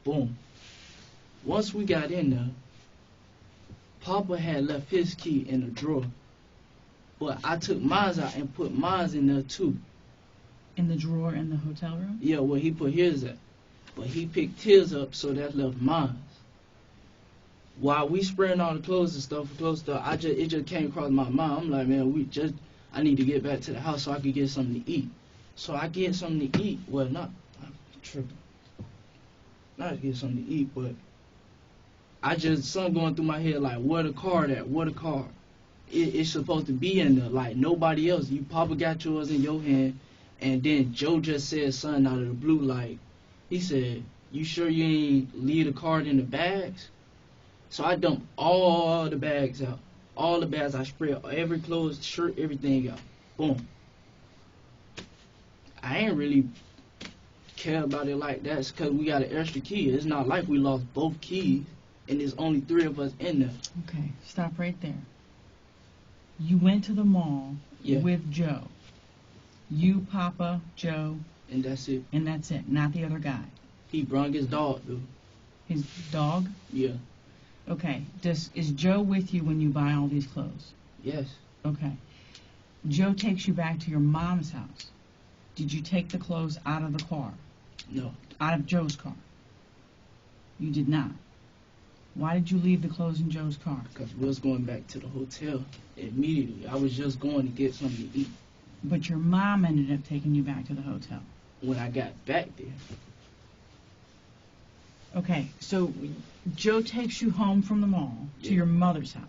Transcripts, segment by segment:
Boom. Once we got in there, Papa had left his key in the drawer. But I took mine out and put mine in there too. In the drawer in the hotel room? Yeah, where he put his at. But he picked his up, so that left mine. While we spraying all the clothes and stuff, it just came across my mind. I'm like, man, I need to get back to the house so I could get something to eat. So I get something to eat. Well, I'm tripping. Not to get something to eat, but something going through my head like, where the card at? Where the card? It's supposed to be in there, like nobody else. You Papa got yours in your hand, and then Joe just said something out of the blue, like, he said, you sure you ain't leave the card in the bags? So I dumped all the bags out. All the bags, I spread every clothes, shirt, everything out. Boom. I ain't really care about it like that. It's because we got an extra key. It's not like we lost both keys, and there's only 3 of us in there. Okay, stop right there. You went to the mall with Joe. You, Papa, Joe. And that's it. And that's it, not the other guy. He brung his dog, though. His dog? Yeah. Okay. Is Joe with you when you buy all these clothes? Yes. Okay. Joe takes you back to your mom's house. Did you take the clothes out of the car? No. Out of Joe's car? You did not. Why did you leave the clothes in Joe's car? Because we was going back to the hotel immediately. I was just going to get something to eat. But your mom ended up taking you back to the hotel. When I got back there. Okay, so Joe takes you home from the mall to your mother's house.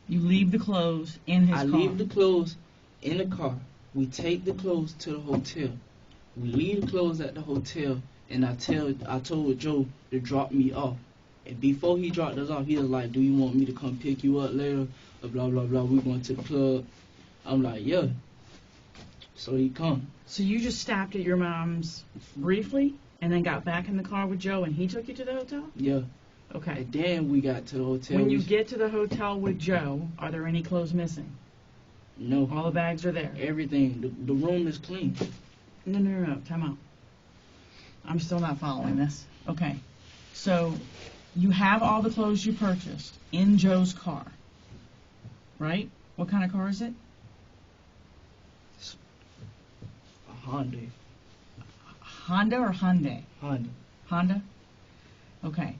You leave the clothes in his car. I leave the clothes in the car. We take the clothes to the hotel. We leave the clothes at the hotel, and I told Joe to drop me off. And before he dropped us off, he was like, do you want me to come pick you up later? Blah, blah, blah. We're going to the club. I'm like, yeah. So he come. So you just stopped at your mom's briefly and then got back in the car with Joe and he took you to the hotel? Yeah. Okay. And then we got to the hotel. When you get to the hotel with Joe, are there any clothes missing? No. All the bags are there? Everything. The room is clean. No. Time out. I'm still not following this. Okay. So you have all the clothes you purchased in Joe's car, right? What kind of car is it? A Honda. Honda or Hyundai? Honda. Honda? Okay.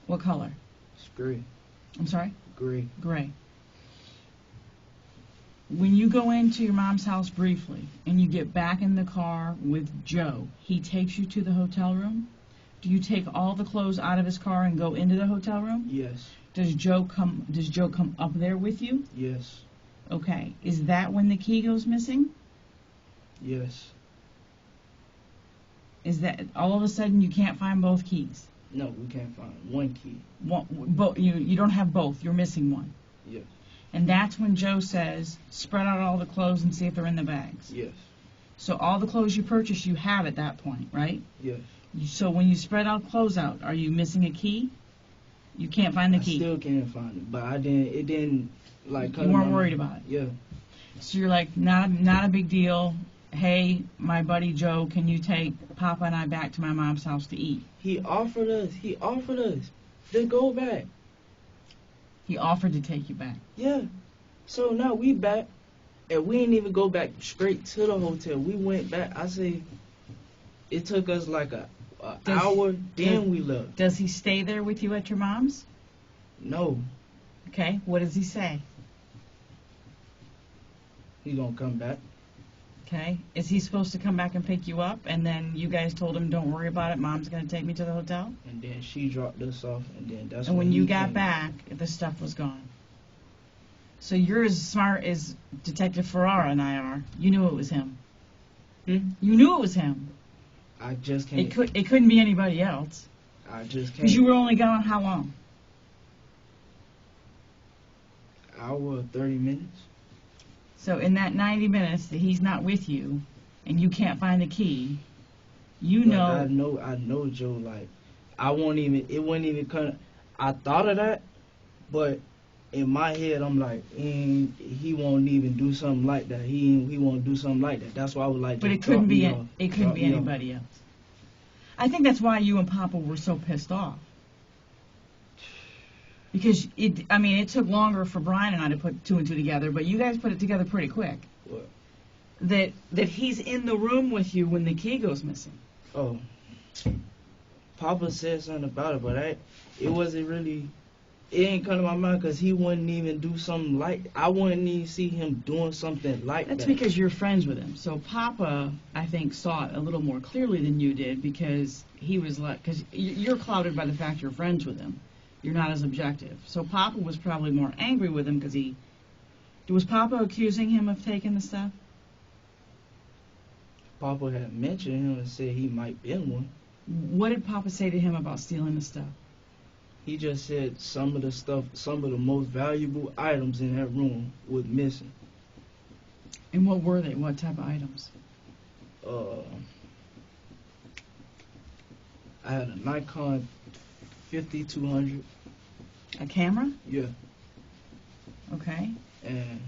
What color? It's gray. I'm sorry? Gray. Gray. When you go into your mom's house briefly and you get back in the car with Joe, he takes you to the hotel room? Do you take all the clothes out of his car and go into the hotel room? Yes. Does Joe come up there with you? Yes. Okay. Is that when the key goes missing? Yes. Is that all of a sudden you can't find both keys? No, we can't find one key. You don't have both. You're missing one. Yes. And that's when Joe says, spread out all the clothes and see if they're in the bags. Yes. So all the clothes you purchased, you have at that point, right? Yes. So when you spread out clothes out, are you missing a key? You can't find the key. I still can't find it, but it didn't like. You weren't worried about it. Yeah. So you're like, not a big deal. Hey, my buddy Joe, can you take Papa and I back to my mom's house to eat? He offered us to go back. He offered to take you back. Yeah. So now we back, and we didn't even go back straight to the hotel. We went back. I say, it took us like an hour. Then we left. Does he stay there with you at your mom's? No. Okay. What does he say? He gonna come back. Okay. Is he supposed to come back and pick you up, and then you guys told him, don't worry about it, Mom's going to take me to the hotel? And then she dropped us off, and then that's And when you got came. back, the stuff was gone. So you're as smart as Detective Ferrara and I are. You knew it was him. You knew it was him. I just can't. It couldn't be anybody else. I just can't. Because you were only gone how long? Hour, 30 minutes. So in that 90 minutes that he's not with you, and you can't find the key, you know. I know, Joe. Like, it wouldn't even come. I thought of that, but in my head, I'm like, he won't even do something like that. He won't do something like that. That's why I was like. But it couldn't be. It couldn't be anybody else. I think that's why you and Papa were so pissed off. Because it took longer for Brian and I to put two and two together, but you guys put it together pretty quick. What? That he's in the room with you when the key goes missing. Oh. Papa said something about it, but it wasn't really. It ain't come to my mind because he wouldn't even do something like. I wouldn't even see him doing something like that. That's because you're friends with him. So Papa, I think, saw it a little more clearly than you did because he was like, because you're clouded by the fact you're friends with him. You're not as objective. So Papa was probably more angry with him because was Papa accusing him of taking the stuff? Papa had mentioned him and said he might been one. What did Papa say to him about stealing the stuff? He just said some of the most valuable items in that room was missing. And what were they? What type of items? I had a Nikon 5200. A camera? Yeah. Okay. And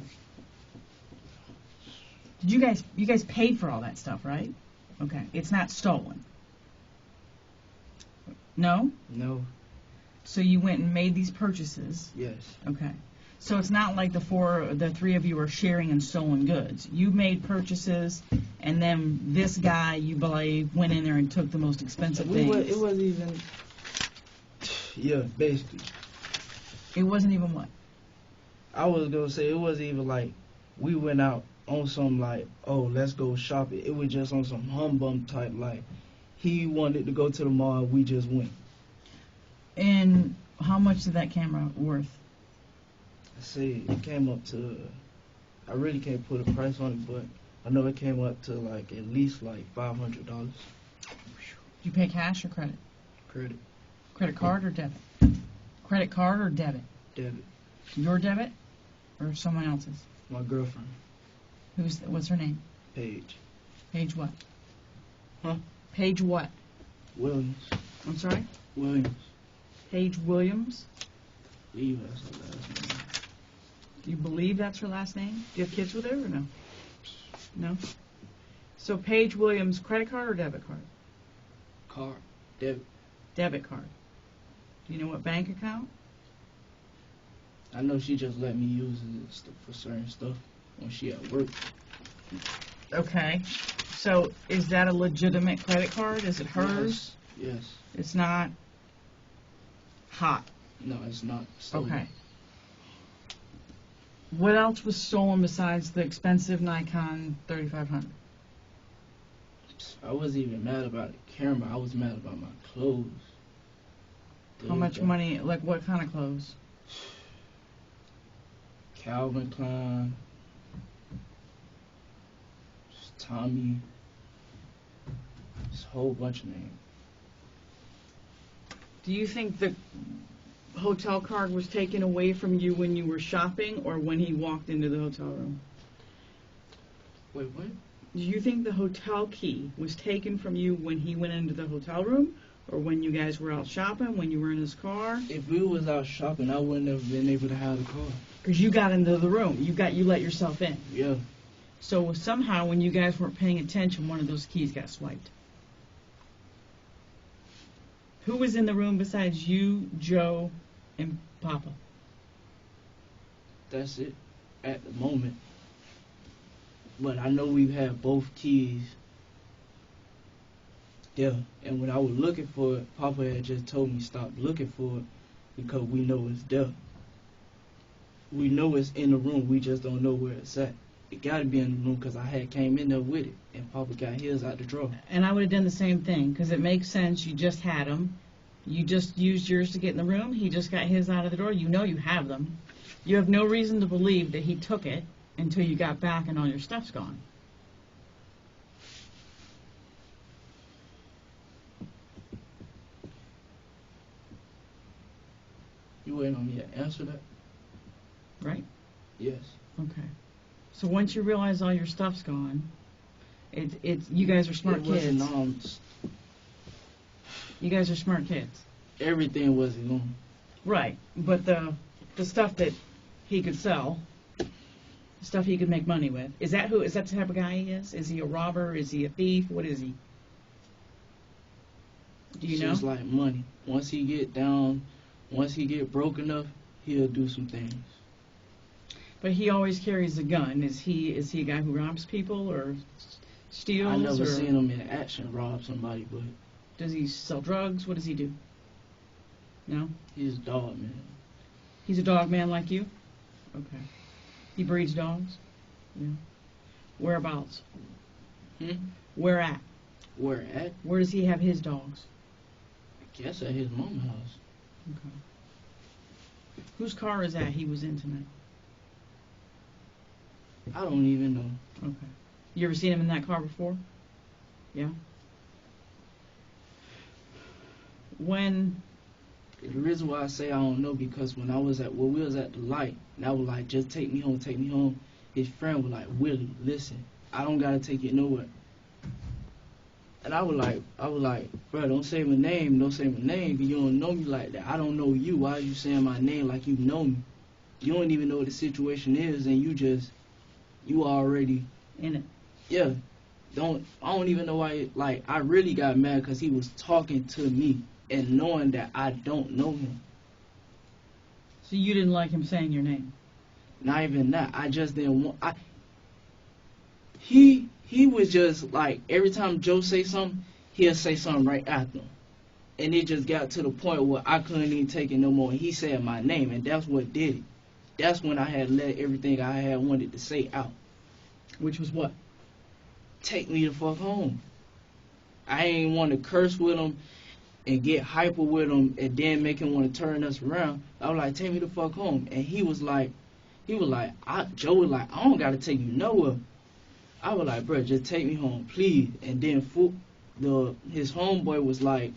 did you guys paid for all that stuff, right? Okay. It's not stolen. No? No. So you went and made these purchases. Yes. Okay. So it's not like the three of you are sharing in stolen goods. You made purchases, and then this guy, you believe, went in there and took the most expensive things. It wasn't even. Yeah, basically. It wasn't even what? I was gonna say it wasn't even like we went out on some like, oh, let's go shopping. It was just on some humbug type like. He wanted to go to the mall. We just went. And how much did that camera worth? I see it came up to. I really can't put a price on it, but I know it came up to like at least like $500. Did you pay cash or credit? Credit. Credit card or debit? Credit card or debit? Debit. Your debit or someone else's? My girlfriend. What's her name? Paige. Paige what? Huh? Paige what? Williams. I'm sorry? Williams. Paige Williams? I believe that's her last name. Do you believe that's her last name? Do you have kids with her or no? No? So Paige Williams, credit card or debit card? Card. Debit. Debit card. Do you know what bank account? I know she just let me use it for certain stuff when she at work. Okay. So is that a legitimate credit card? Is it hers? Yes. It's not hot. No, it's not stolen. Okay. What else was stolen besides the expensive Nikon 3500? I wasn't even mad about the camera. I was mad about my clothes. How much money? Like what kind of clothes? Calvin Klein, Tommy, just a whole bunch of names. Do you think the hotel card was taken away from you when you were shopping or when he walked into the hotel room? Wait, what? Do you think the hotel key was taken from you when he went into the hotel room or when you guys were out shopping, when you were in his car? If we was out shopping, I wouldn't have been able to have the car. Because you got into the room. You let yourself in. Yeah. So somehow when you guys weren't paying attention, one of those keys got swiped. Who was in the room besides you, Joe, and Papa? That's it at the moment. But I know we've had both keys. Yeah, and when I was looking for it, Papa had just told me stop looking for it because we know it's there. We know it's in the room, we just don't know where it's at. It got to be in the room because I had came in there with it, and Papa got his out the drawer. And I would have done the same thing because it makes sense. You just had them. You just used yours to get in the room. He just got his out of the drawer. You know you have them. You have no reason to believe that he took it until you got back and all your stuff's gone. You waiting on me to answer that? Right? Yes. Okay. So once you realize all your stuff's gone, you guys are smart kids. You guys are smart kids. Everything wasn't gone. Right, but the stuff that he could sell, the stuff he could make money with, is that the type of guy he is? Is he a robber? Is he a thief? What is he? Do you It's know? just like money. Once he get broke enough, he'll do some things. But he always carries a gun. Is he a guy who robs people or steals? I never or seen him in action rob somebody, but does he sell drugs? What does he do? No? he's a dog, man. He's a dog man like you? Okay. He breeds dogs? Yeah. Whereabouts? Where at? Where at? Where does he have his dogs? I guess at his mama's house. Okay. Whose car is that he was in tonight? I don't even know. Okay. You ever seen him in that car before? Yeah. When The reason why I say I don't know because when we was at the light, and I was like, just take me home. His friend was like, Willie, listen, I don't gotta take you nowhere. And I was like, bro, don't say my name, because you don't know me like that. I don't know you. Why are you saying my name like you know me? You don't even know what the situation is, and you already in it. Yeah. I don't even know why. Like, I really got mad because he was talking to me and knowing that I don't know him. So you didn't like him saying your name? Not even that. I just didn't want. He was just like, every time Joe say something, he'll say something right after him. And it just got to the point where I couldn't even take it no more. He said my name, and that's what did it. That's when I had let everything I had wanted to say out. Which was what? Take me the fuck home. I ain't want to curse with him and get hyper with him and then make him want to turn us around. I was like, take me the fuck home. And Joe was like, I don't got to take you nowhere. I was like, bro, just take me home, please. And then his homeboy was like,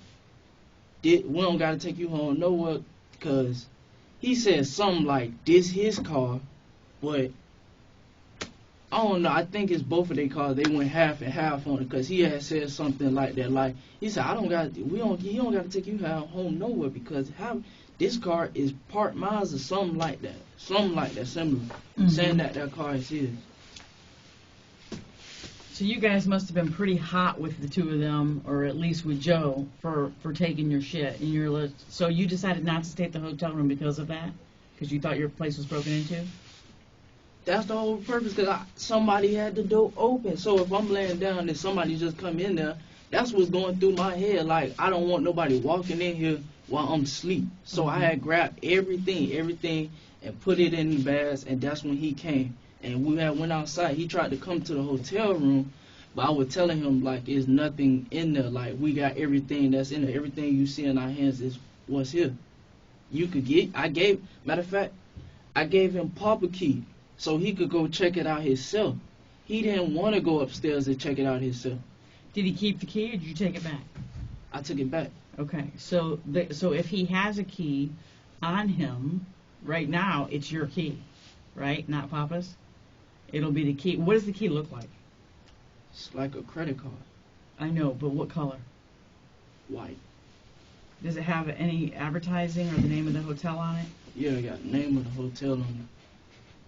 we don't got to take you home nowhere, because he said something like, this his car, but I don't know. I think it's both of their cars. They went half and half on it, because he had said something like that. Like, he said, he don't got to take you home nowhere, because this car is part mine or something like that. Something like that, similar. Mm-hmm. Saying that car is his. So you guys must have been pretty hot with the two of them, or at least with Joe, for taking your shit. And so you decided not to stay at the hotel room because of that? Because you thought your place was broken into? That's the whole purpose, because somebody had the door open. So if I'm laying down and somebody just come in there, that's what's going through my head. Like, I don't want nobody walking in here while I'm asleep. So Mm-hmm. I had grabbed everything, and put it in the bags, and that's when he came. And we had went outside. He tried to come to the hotel room, but I was telling him, like, there's nothing in there. Like, we got everything that's in there. Everything you see in our hands is what's here. You could matter of fact, I gave him Papa key so he could go check it out himself. He didn't want to go upstairs and check it out himself. Did he keep the key, or did you take it back? I took it back. Okay, so if he has a key on him right now, it's your key, right? Not Papa's? It'll be the key. What does the key look like? It's like a credit card. I know, but what color? White. Does it have any advertising or the name of the hotel on it? Yeah, I got the name of the hotel on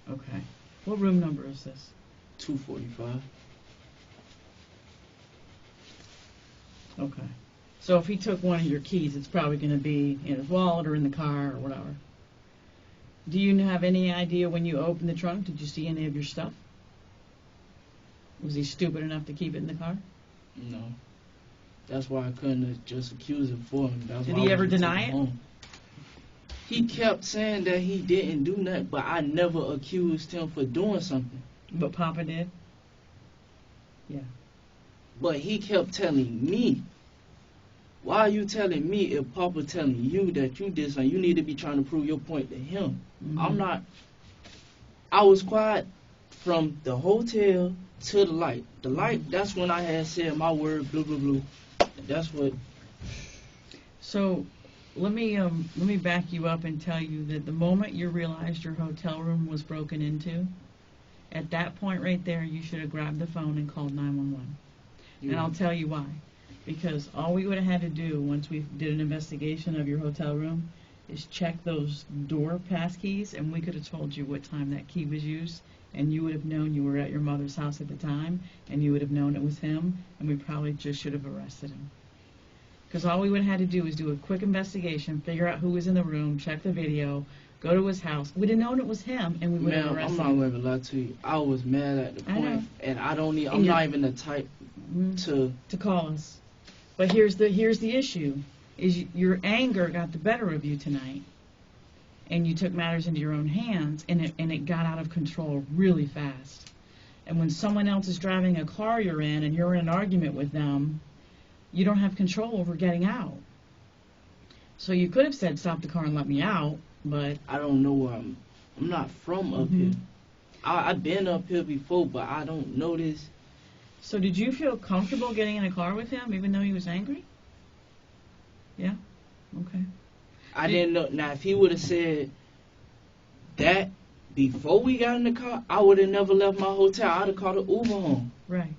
it. Okay. What room number is this? 245. Okay. So if he took one of your keys, it's probably going to be in his wallet or in the car or whatever. Do you have any idea when you opened the trunk, did you see any of your stuff? Was he stupid enough to keep it in the car? No. That's why I couldn't have just accused him for him. That's Did why he I ever wanted to take deny him it? home. He kept saying that he didn't do nothing, but I never accused him for doing something. But Papa did? Yeah. But he kept telling me, why are you telling me if Papa telling you that you did something? You need to be trying to prove your point to him. Mm-hmm. I'm not. I was quiet from the hotel to the light. The light, that's when I had said my word, blue, blue, blue. That's what. So let me back you up and tell you that the moment you realized your hotel room was broken into, at that point right there, you should have grabbed the phone and called 911. Yeah. And I'll tell you why. Because all we would have had to do once we did an investigation of your hotel room is check those door pass keys, and we could have told you what time that key was used, and you would have known you were at your mother's house at the time, and you would have known it was him, and we probably just should have arrested him. Because all we would have had to do was do a quick investigation, figure out who was in the room, check the video, go to his house. We'd have known it was him, and we would have Man, I'm arrested not him. going to lie to you. I was mad at the I know. point, and I'm And not even the type to. To call us. But here's the issue, is your anger got the better of you tonight, and you took matters into your own hands, and it got out of control really fast. And when someone else is driving a car you're in, and you're in an argument with them, you don't have control over getting out. So you could have said, stop the car and let me out, but... I don't know where I'm not from up here. I've been up here before, but I don't know this. So did you feel comfortable getting in a car with him, even though he was angry? Yeah? Okay. I didn't know. Now, if he would have said that before we got in the car, I would have never left my hotel. I'd have called an Uber home. Right.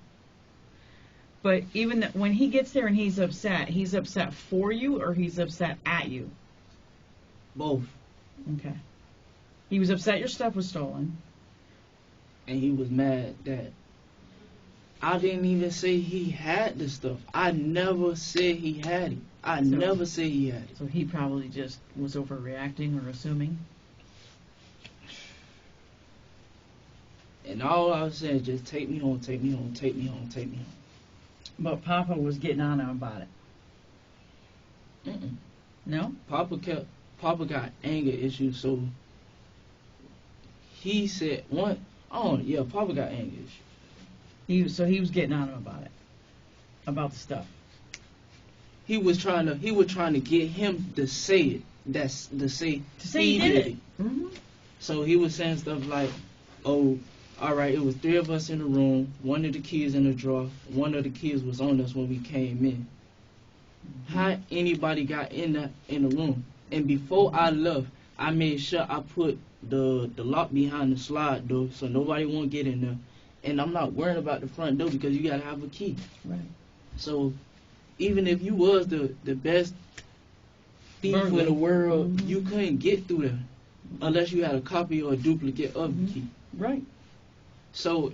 But even when he gets there and he's upset for you or he's upset at you? Both. Okay. He was upset your stuff was stolen. And he was mad that I didn't even say he had the stuff. I never said he had it. I never said he had it. So he probably just was overreacting or assuming? And all I was saying, just take me home, take me home, take me home, take me home. But Papa was getting on him about it. Mm-mm. No? Papa got anger issues, so he said, Papa got anger issues. So he was getting on him about the stuff. He was trying to get him to say it. That's to say he did it. So he was saying stuff like, "Oh, all right, it was 3 of us in the room. One of the keys in the drawer. One of the keys was on us when we came in. How anybody got in the room? And before I left, I made sure I put the lock behind the slide door so nobody won't get in there. And I'm not worrying about the front door because you gotta have a key. Right. So even if you was the best thief in the world, you couldn't get through there unless you had a copy or a duplicate of the key. Right. So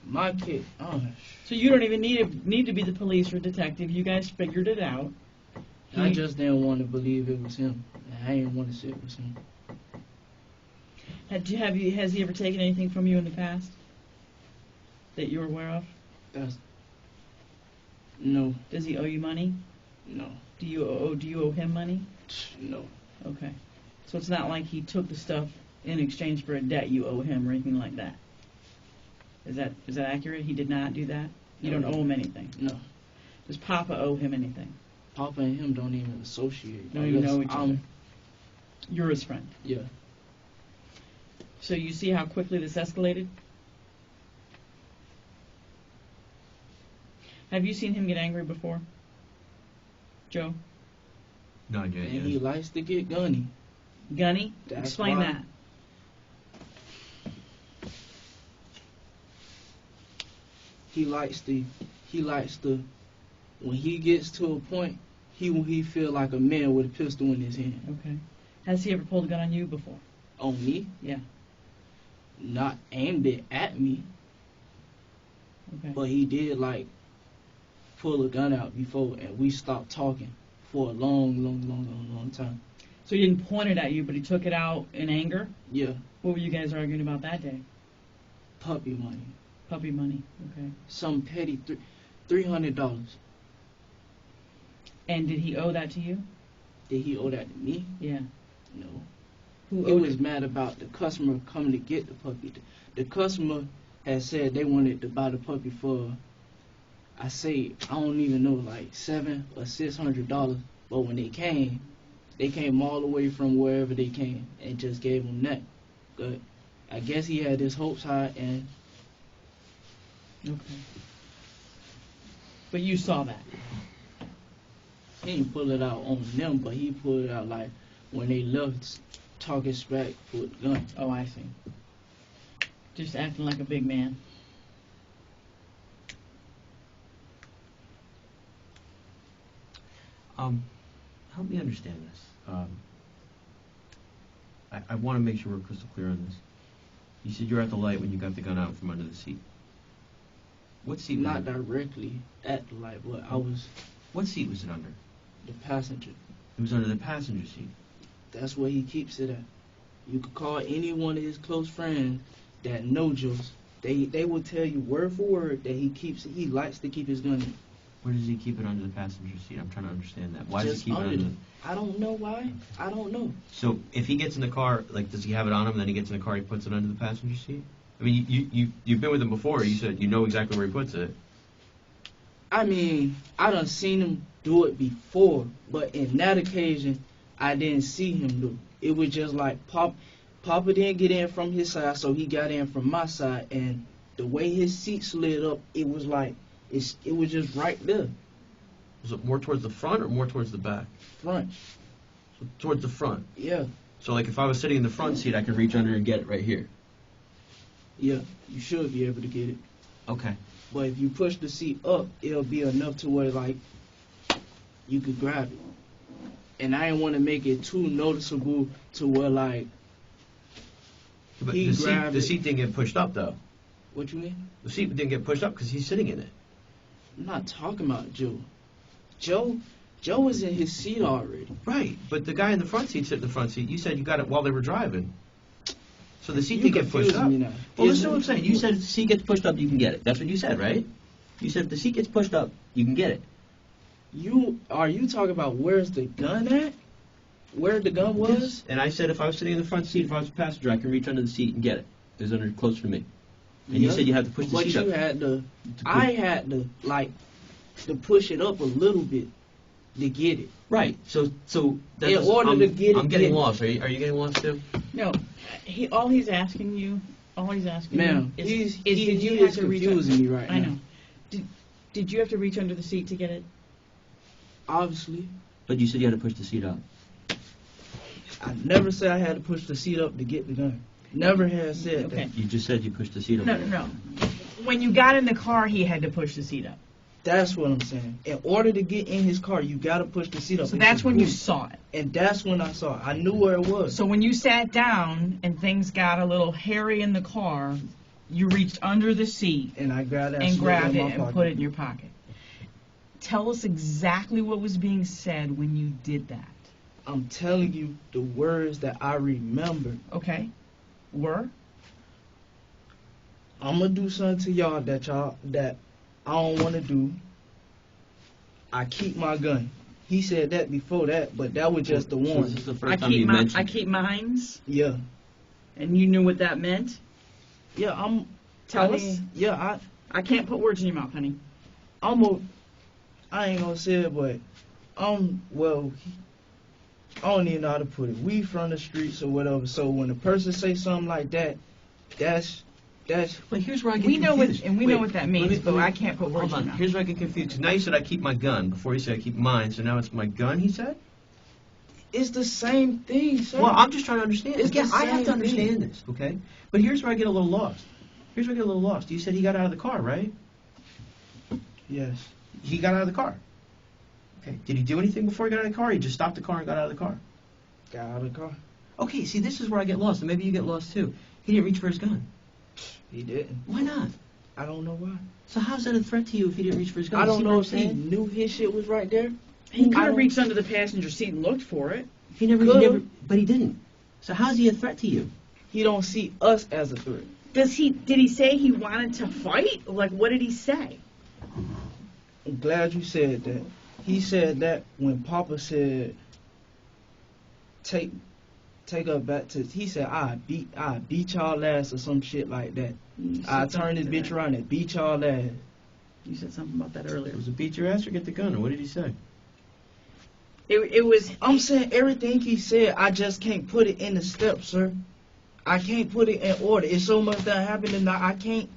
my kid, so you don't even need to be the police or detective. You guys figured it out. I just didn't want to believe it was him. I didn't want to say it was him. Has he ever taken anything from you in the past that you're aware of? No. Does he owe you money? No. Do you owe him money? No. Okay. So it's not like he took the stuff in exchange for a debt you owe him or anything like that. Is that accurate? He did not do that? You don't owe him anything? No. Does Papa owe him anything? Papa and him don't even associate. Don't even know each other. You're his friend. Yeah. So you see how quickly this escalated? Have you seen him get angry before? Joe? Not yet, And yes. he likes to get gunny. Gunny? That's Explain why. that. He likes to, when he gets to a point, he feel like a man with a pistol in his hand. Okay. Has he ever pulled a gun on you before? On me? Yeah. Not aimed it at me, Okay. but he did like pull a gun out before, and we stopped talking for a long time. So he didn't point it at you, but he took it out in anger? Yeah, What were you guys arguing about that day? puppy money, Puppy money. Okay. some petty $300. And did he owe that to you? Did he owe that to me? Yeah. No. Who He owed was it? mad about the customer coming to get the puppy. The customer had said they wanted to buy the puppy for, I don't even know, like $700 or $600. But when they came all the way from wherever they came and just gave him that. But I guess he had his hopes high, and Okay. But you saw that. he didn't pull it out on them, but he pulled it out like when they left talking smack for the gun. Oh, I see. Just acting like a big man. Help me understand this. I want to make sure we're crystal clear on this. You said you were at the light when you got the gun out from under the seat. What seat? Not directly at the light, but I was. What seat was it under? The passenger. It was under the passenger seat. That's where he keeps it at. You could call any one of his close friends that know Jules. They will tell you word for word that he likes to keep his gun in. Where does he keep it under the passenger seat? I'm trying to understand that. Why does Just he keep it under under? the- I don't know why. I don't know. So if he gets in the car, like, does he have it on him? Then he gets in the car, he puts it under the passenger seat. I mean, you've been with him before. You said you know exactly where he puts it. I mean, I done seen him do it before, but in that occasion, I didn't see him do it. It was just like Papa didn't get in from his side, so he got in from my side, and the way his seat slid up, it was like it was just right there, Was it more towards the front or more towards the back? front. So towards the front. Yeah, So like if I was sitting in the front seat, I could reach under and get it right here. yeah, you should be able to get it. Okay. But if you push the seat up, it'll be enough to where like you could grab it. And I didn't want to make it too noticeable to where like But He grabbed the it. seat didn't get pushed up though. what you mean? The seat didn't get pushed up because he's sitting in it. I'm not talking about Joe. Joe was in his seat already. Right. But the guy in the front seat sitting in the front seat. You said you got it while they were driving. So the seat You didn't get pushed confusing up. me now. Well, listen to what I'm saying. You said if the seat gets pushed up, you can get it. That's what you said, right? You said if the seat gets pushed up, you can get it. Are you talking about where's the gun at? Where the gun was? And I said if I was sitting in the front seat, if I was a passenger, I can reach under the seat and get it. It was under closer to me. And you Yeah. said you had to push the But seat you up. had to. put- I had to to push it up a little bit to get it. Right. So that In doesn't- order I'm, to get it, I'm getting get it. lost. Are you getting lost too? No, all he's asking you Ma'am, is he's did you he have is to reach confusing me right I now. know. Did you have to reach under the seat to get it? Obviously, But you said you had to push the seat up. I never said I had to push the seat up to get the gun. Never had said Okay. that. You just said you pushed the seat up. No. When you got in the car, he had to push the seat up. That's what I'm saying. In order to get in his car, you gotta push the seat up. So that's when you saw it. And that's when I saw it. I knew where it was. So when you sat down and things got a little hairy in the car, you reached under the seat And I grabbed that and slid grabbed in it my and pocket. put it in your pocket. Tell us exactly what was being said when you did that. I'm telling you the words that I remember. Okay? Were? I'm gonna do something to y'all that I don't want to do. I keep my gun. He said that before that, but that was just the So this one. is the first time you I mentioned. keep mines, Yeah, and you knew what that meant? yeah. Tell I us. mean, yeah, I can't put words in your mouth, honey. I ain't gonna say it, but well, I don't even know how to put it. We from the streets or whatever. So when a person say something like that, that's But here's where I get We know what confused. know what that means, but I can't put words Hold in on. your mouth. Here's where I get confused. 'Cause now you said I keep my gun. Before you said I keep mine, so now it's my gun. He said. it's the same thing, sir. Well, I'm just trying to understand. It's Again, the I have to same understand thing. this, okay? But here's where I get a little lost. You said he got out of the car, right? Yes. He got out of the car. Okay. Did he do anything before he got out of the car? He just stopped the car and got out of the car. Got out of the car. Okay. See, this is where I get lost, and maybe you get lost too. He didn't reach for his gun. He didn't. Why not? I don't know why. So how's that a threat to you if he didn't reach for his gun? I don't See what know I'm if he saying? knew his shit was right there. He could I have don't- reached under the passenger seat and looked for it. He never, Could've. but he didn't. So how's he a threat to you? He don't see us as a threat. Did he say he wanted to fight? Like, what did he say? I'm glad you said that. He said that when Papa said, take her back to, he said, I beat y'all ass or some shit like that. I turn this bitch around and beat y'all ass. You said something about that earlier. Was it beat your ass or get the gun, or what did he say? It was. I'm saying everything he said, I just can't put it in the steps, sir. I can't put it in order. It's so much that happened and I can't.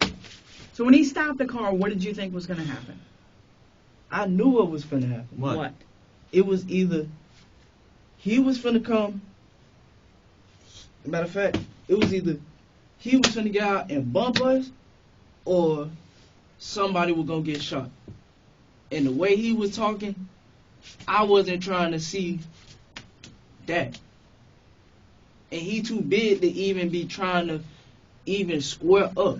So when he stopped the car, what did you think was going to happen? I knew what was finna happen. What? It was either he was finna come. Matter of fact, it was either he was finna get out and bump us, or somebody was gonna get shot. And the way he was talking, I wasn't trying to see that. And he too big to even be trying to even square up.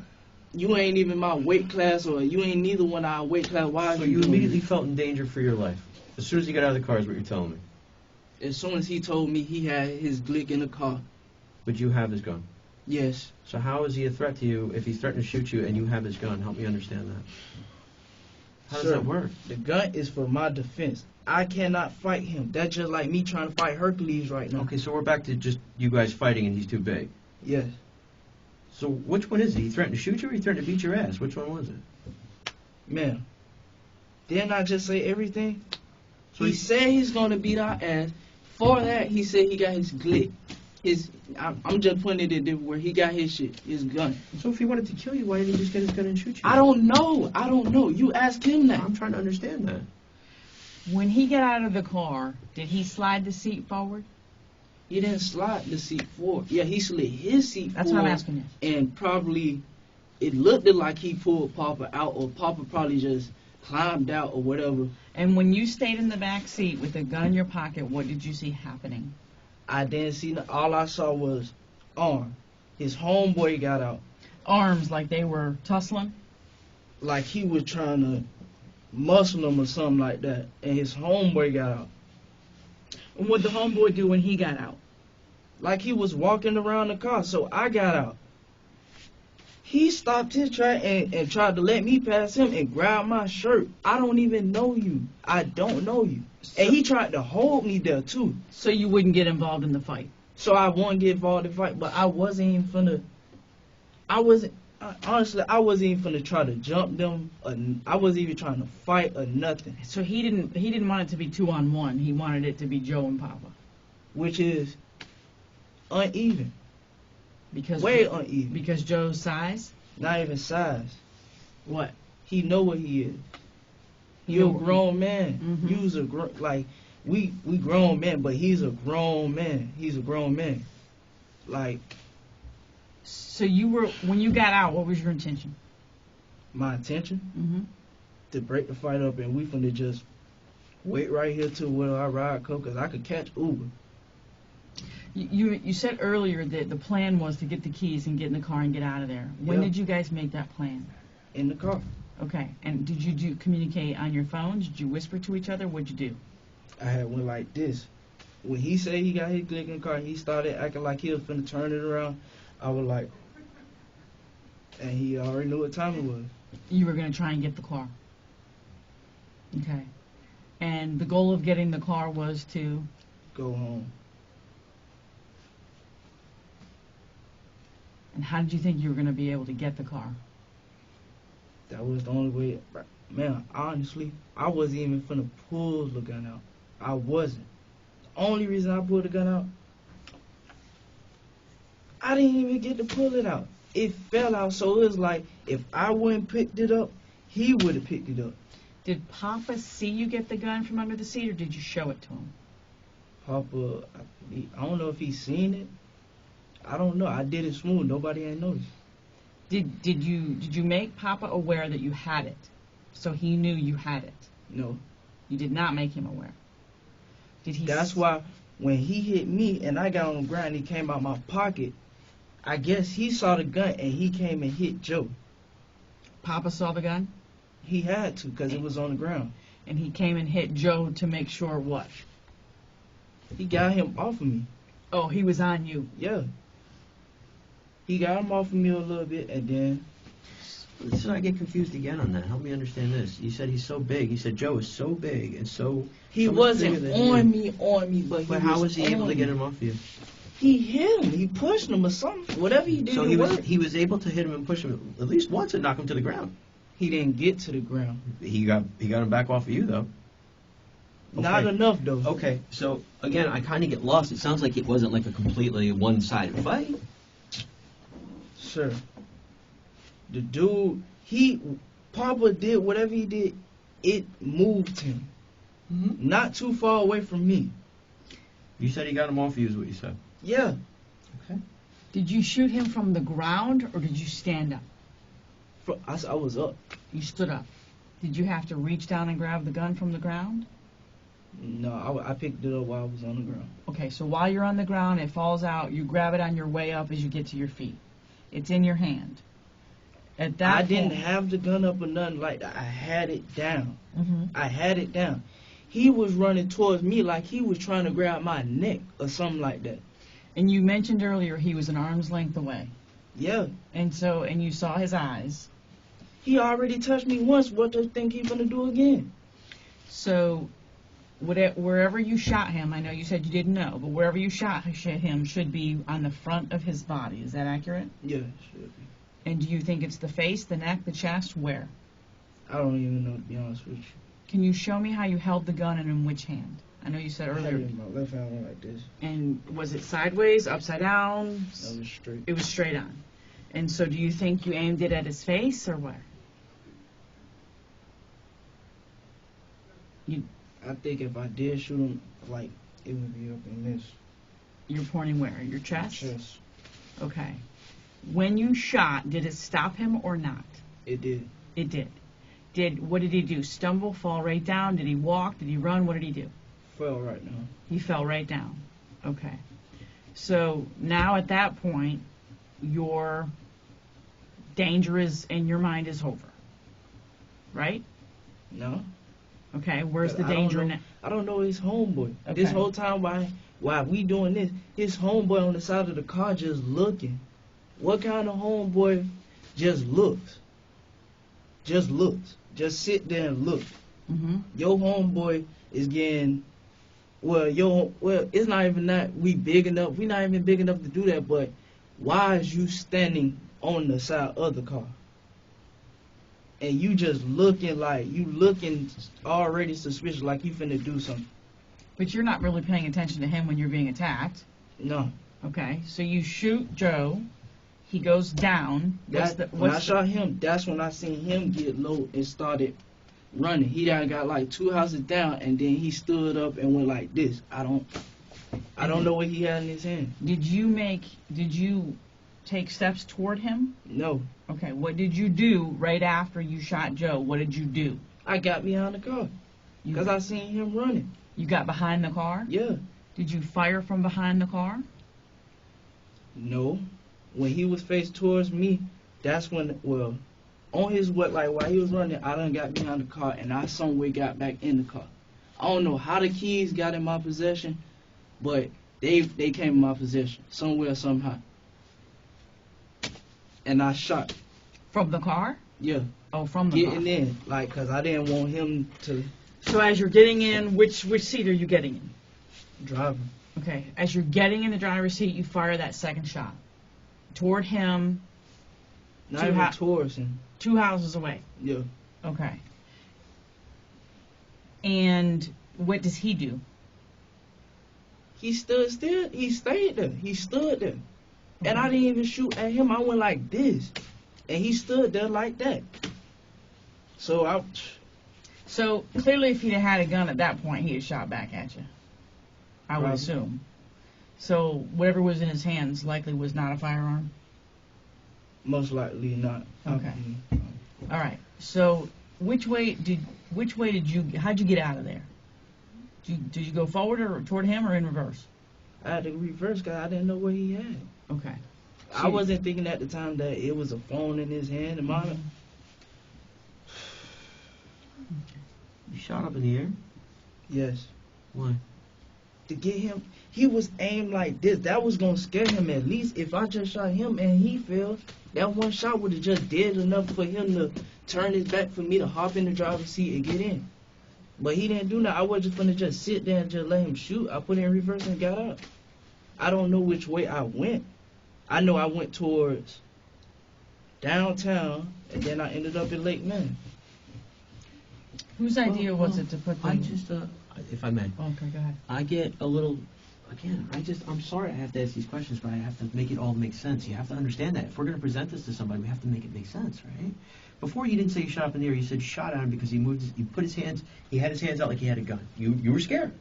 You ain't even my weight class, or you ain't neither one of our weight class. Why So are you doing immediately this? felt in danger for your life. As soon as he got out of the car is what you're telling me. As soon as he told me he had his Glick in the car, But you have his gun. yes. So how is he a threat to you if he's threatening to shoot you and you have his gun? Help me understand that. How does Sir, that work? The gun is for my defense. I cannot fight him. That's just like me trying to fight Hercules right now. Okay, so we're back to just you guys fighting and he's too big. Yes. So which one is it? He threatened to shoot you or he threatened to beat your ass? Which one was it? Man, didn't I just say everything? So He said he's gonna beat our ass. For that, he said he got his Glick. I'm just putting it in there where he got his shit, his gun. So if he wanted to kill you, why didn't he just get his gun and shoot you? I don't know. You ask him that. I'm trying to understand that. When he got out of the car, did he slide the seat forward? He didn't slide the seat forward. Yeah, he slid his seat That's forward. what I'm asking you. And probably, it looked like he pulled Papa out, or Papa probably just climbed out or whatever. And when you stayed in the back seat with a gun in your pocket, what did you see happening? I didn't see all I saw was arm. His homeboy got out. Arms like they were tussling? Like he was trying to muscle him or something like that. And his homeboy got out. And what did the homeboy do when he got out? Like he was walking around the car, so I got out. He stopped his track and tried to let me pass him and grab my shirt. I don't even know you. I don't know you. And he tried to hold me there too. So you wouldn't get involved in the fight? So I won't get involved in the fight, but I wasn't even finna. Honestly, I wasn't even finna try to jump them. I wasn't even trying to fight or nothing. So he didn't want it to be 2-on-1. He wanted it to be Joe and Papa. Which is uneven. Because Way uneven. Because Joe's size? Not even size. What? He know what he is. He You're a know- grown man. Mhm. You's a we grown men, but he's a grown man. He's a grown man. Like, So when you got out, what was your intention? my intention Mm-hmm. to break the fight up, and we finna just wait right here till where I ride come, cause I could catch Uber. You said earlier that the plan was to get the keys and get in the car and get out of there. When Yeah. did you guys make that plan? In the car. Okay. And did you communicate on your phones? Did you whisper to each other? What'd you do? I had went like this. When he said he got his Glick in the car, he started acting like he was finna turn it around. I was like, and he already knew what time it was. You were going to try and get the car. Okay. And the goal of getting the car was to... Go home. And how did you think you were going to be able to get the car? That was the only way. Man, honestly, I wasn't even finna pull the gun out. I wasn't. The only reason I pulled the gun out, I didn't even get to pull it out. It fell out, so it was like if I wouldn't picked it up, he would have picked it up. Did Papa see you get the gun from under the seat, or did you show it to him? Papa, I don't know if he seen it. I don't know. I did it smooth. Nobody ain't noticed. Did you make Papa aware that you had it, so he knew you had it? No. You did not make him aware. Did he? That's why when he hit me and I got on the ground, he came out my pocket. I guess he saw the gun and he came and hit Joe. Papa saw the gun, He had to because it was on the ground. and he came and hit Joe to make sure what? He got him off of me. Oh, he was on you. Yeah. He got him off of me a little bit and then So I get confused again on that. Help me understand this. You said he's so big. You said Joe is so big and so... he so much wasn't bigger than you. on me, but But how was he able to get him off of you? He hit him. He pushed him or something. Whatever he did, So it he worked. was able to hit him and push him at least once and knock him to the ground. He didn't get to the ground. He got him back off of you though. Not Okay. enough though. Okay, so again, I kind of get lost. It sounds like it wasn't like a completely one-sided fight. Sir. The dude, Papa did whatever he did. It moved him. Mm-hmm. Not too far away from me. You said he got him off of you, is what you said. Yeah. Okay. Did you shoot him from the ground, or did you stand up? I was up. You stood up. Did you have to reach down and grab the gun from the ground? No, I picked it up while I was on the ground. Okay, so while you're on the ground, it falls out. You grab it on your way up as you get to your feet. It's in your hand. At that I didn't point, have the gun up or nothing like that. I had it down. Mhm. I had it down. he was running towards me like he was trying to grab my neck or something like that. And you mentioned earlier he was an arm's length away. Yeah. And you saw his eyes. He already touched me once. What do you think he's gonna do again? So, wherever you shot him, I know you said you didn't know, but wherever you shot him should be on the front of his body. Is that accurate? Yeah, it should be. And do you think it's the face, the neck, the chest? Where? I don't even know, to be honest with you. Can you show me how you held the gun and in which hand? I know you said I had earlier. it in my left hand like this. And was it sideways, upside down? That was straight. It was straight on. And so do you think you aimed it at his face or where? I think if I did shoot him, like, it would be up in this You're pointing where? Your chest? chest. Okay. When you shot, did it stop him or not? It did. It did. What did he do? Stumble, fall right down? Did he walk? Did he run? What did he do? Fell right now. He fell right down. Okay. So now at that point, your danger is in your mind is over. Right? No. Okay. Where's the I don't danger know- now? I don't know his homeboy. Okay. This whole time while we doing this, his homeboy on the side of the car just looking. What kind of homeboy just looks? Just looks. Just sit there and look. Mm-hmm. Your homeboy is getting it's not even that we big enough. We not even big enough to do that, but why is you standing on the side of the car? And you just looking already suspicious, like you finna do something. But you're not really paying attention to him when you're being attacked. No. Okay. So you shoot Joe. He goes down. When I shot him, that's when I seen him get low and started running. He done got like 2 houses down, and then he stood up and went like this. I don't know what he had in his hand. Did you take steps toward him? No. Okay. What did you do right after you shot Joe? What did you do? I got behind the car because I seen him running. You got behind the car? Yeah. Did you fire from behind the car? No. When he was faced towards me, that's when, on his while he was running, I done got behind the car and I some way got back in the car. I don't know how the keys got in my possession, but they came in my possession somewhere, somehow. And I shot. From the car? Yeah. Oh, from the Getting car. in, like, cause I didn't want him to So as you're getting in, which seat are you getting in? drive. Okay. As you're getting in the driver's seat, you fire that second shot. Toward him, Not Two even ha- towards him. 2 houses away. Yeah. Okay. And what does he do? He stood still. He stayed there. He stood there. And I didn't even shoot at him. I went like this. And he stood there like that. So So clearly, if he'd have had a gun at that point, he'd have shot back at you. I would Probably. assume. So whatever was in his hands likely was not a firearm. most likely not. Okay. All right. So how'd you get out of there? Did you go forward or toward him or in reverse? I had to reverse because I didn't know what he had. Okay. I wasn't thinking at the time that it was a phone in his hand. And mine, You shot up in the air? yes. Why? To get him, he was aimed like this. That was going to scare him at least. If I just shot him and he fell, that one shot would have just did enough for him to turn his back for me to hop in the driver's seat and get in. But he didn't do that. I wasn't going to just sit there and just let him shoot. I put it in reverse and got out. I don't know which way I went. I know I went towards downtown, and then I ended up in Lake Man. Whose idea was it to put them? I just, if I may, Okay, go ahead. I get a little, again, I'm sorry I have to ask these questions, but I have to make it all make sense. You have to understand that. If we're going to present this to somebody, we have to make it make sense, right? Before you didn't say you shot up in the air, you said shot at him because he put his hands, he had his hands out like he had a gun. You were scared.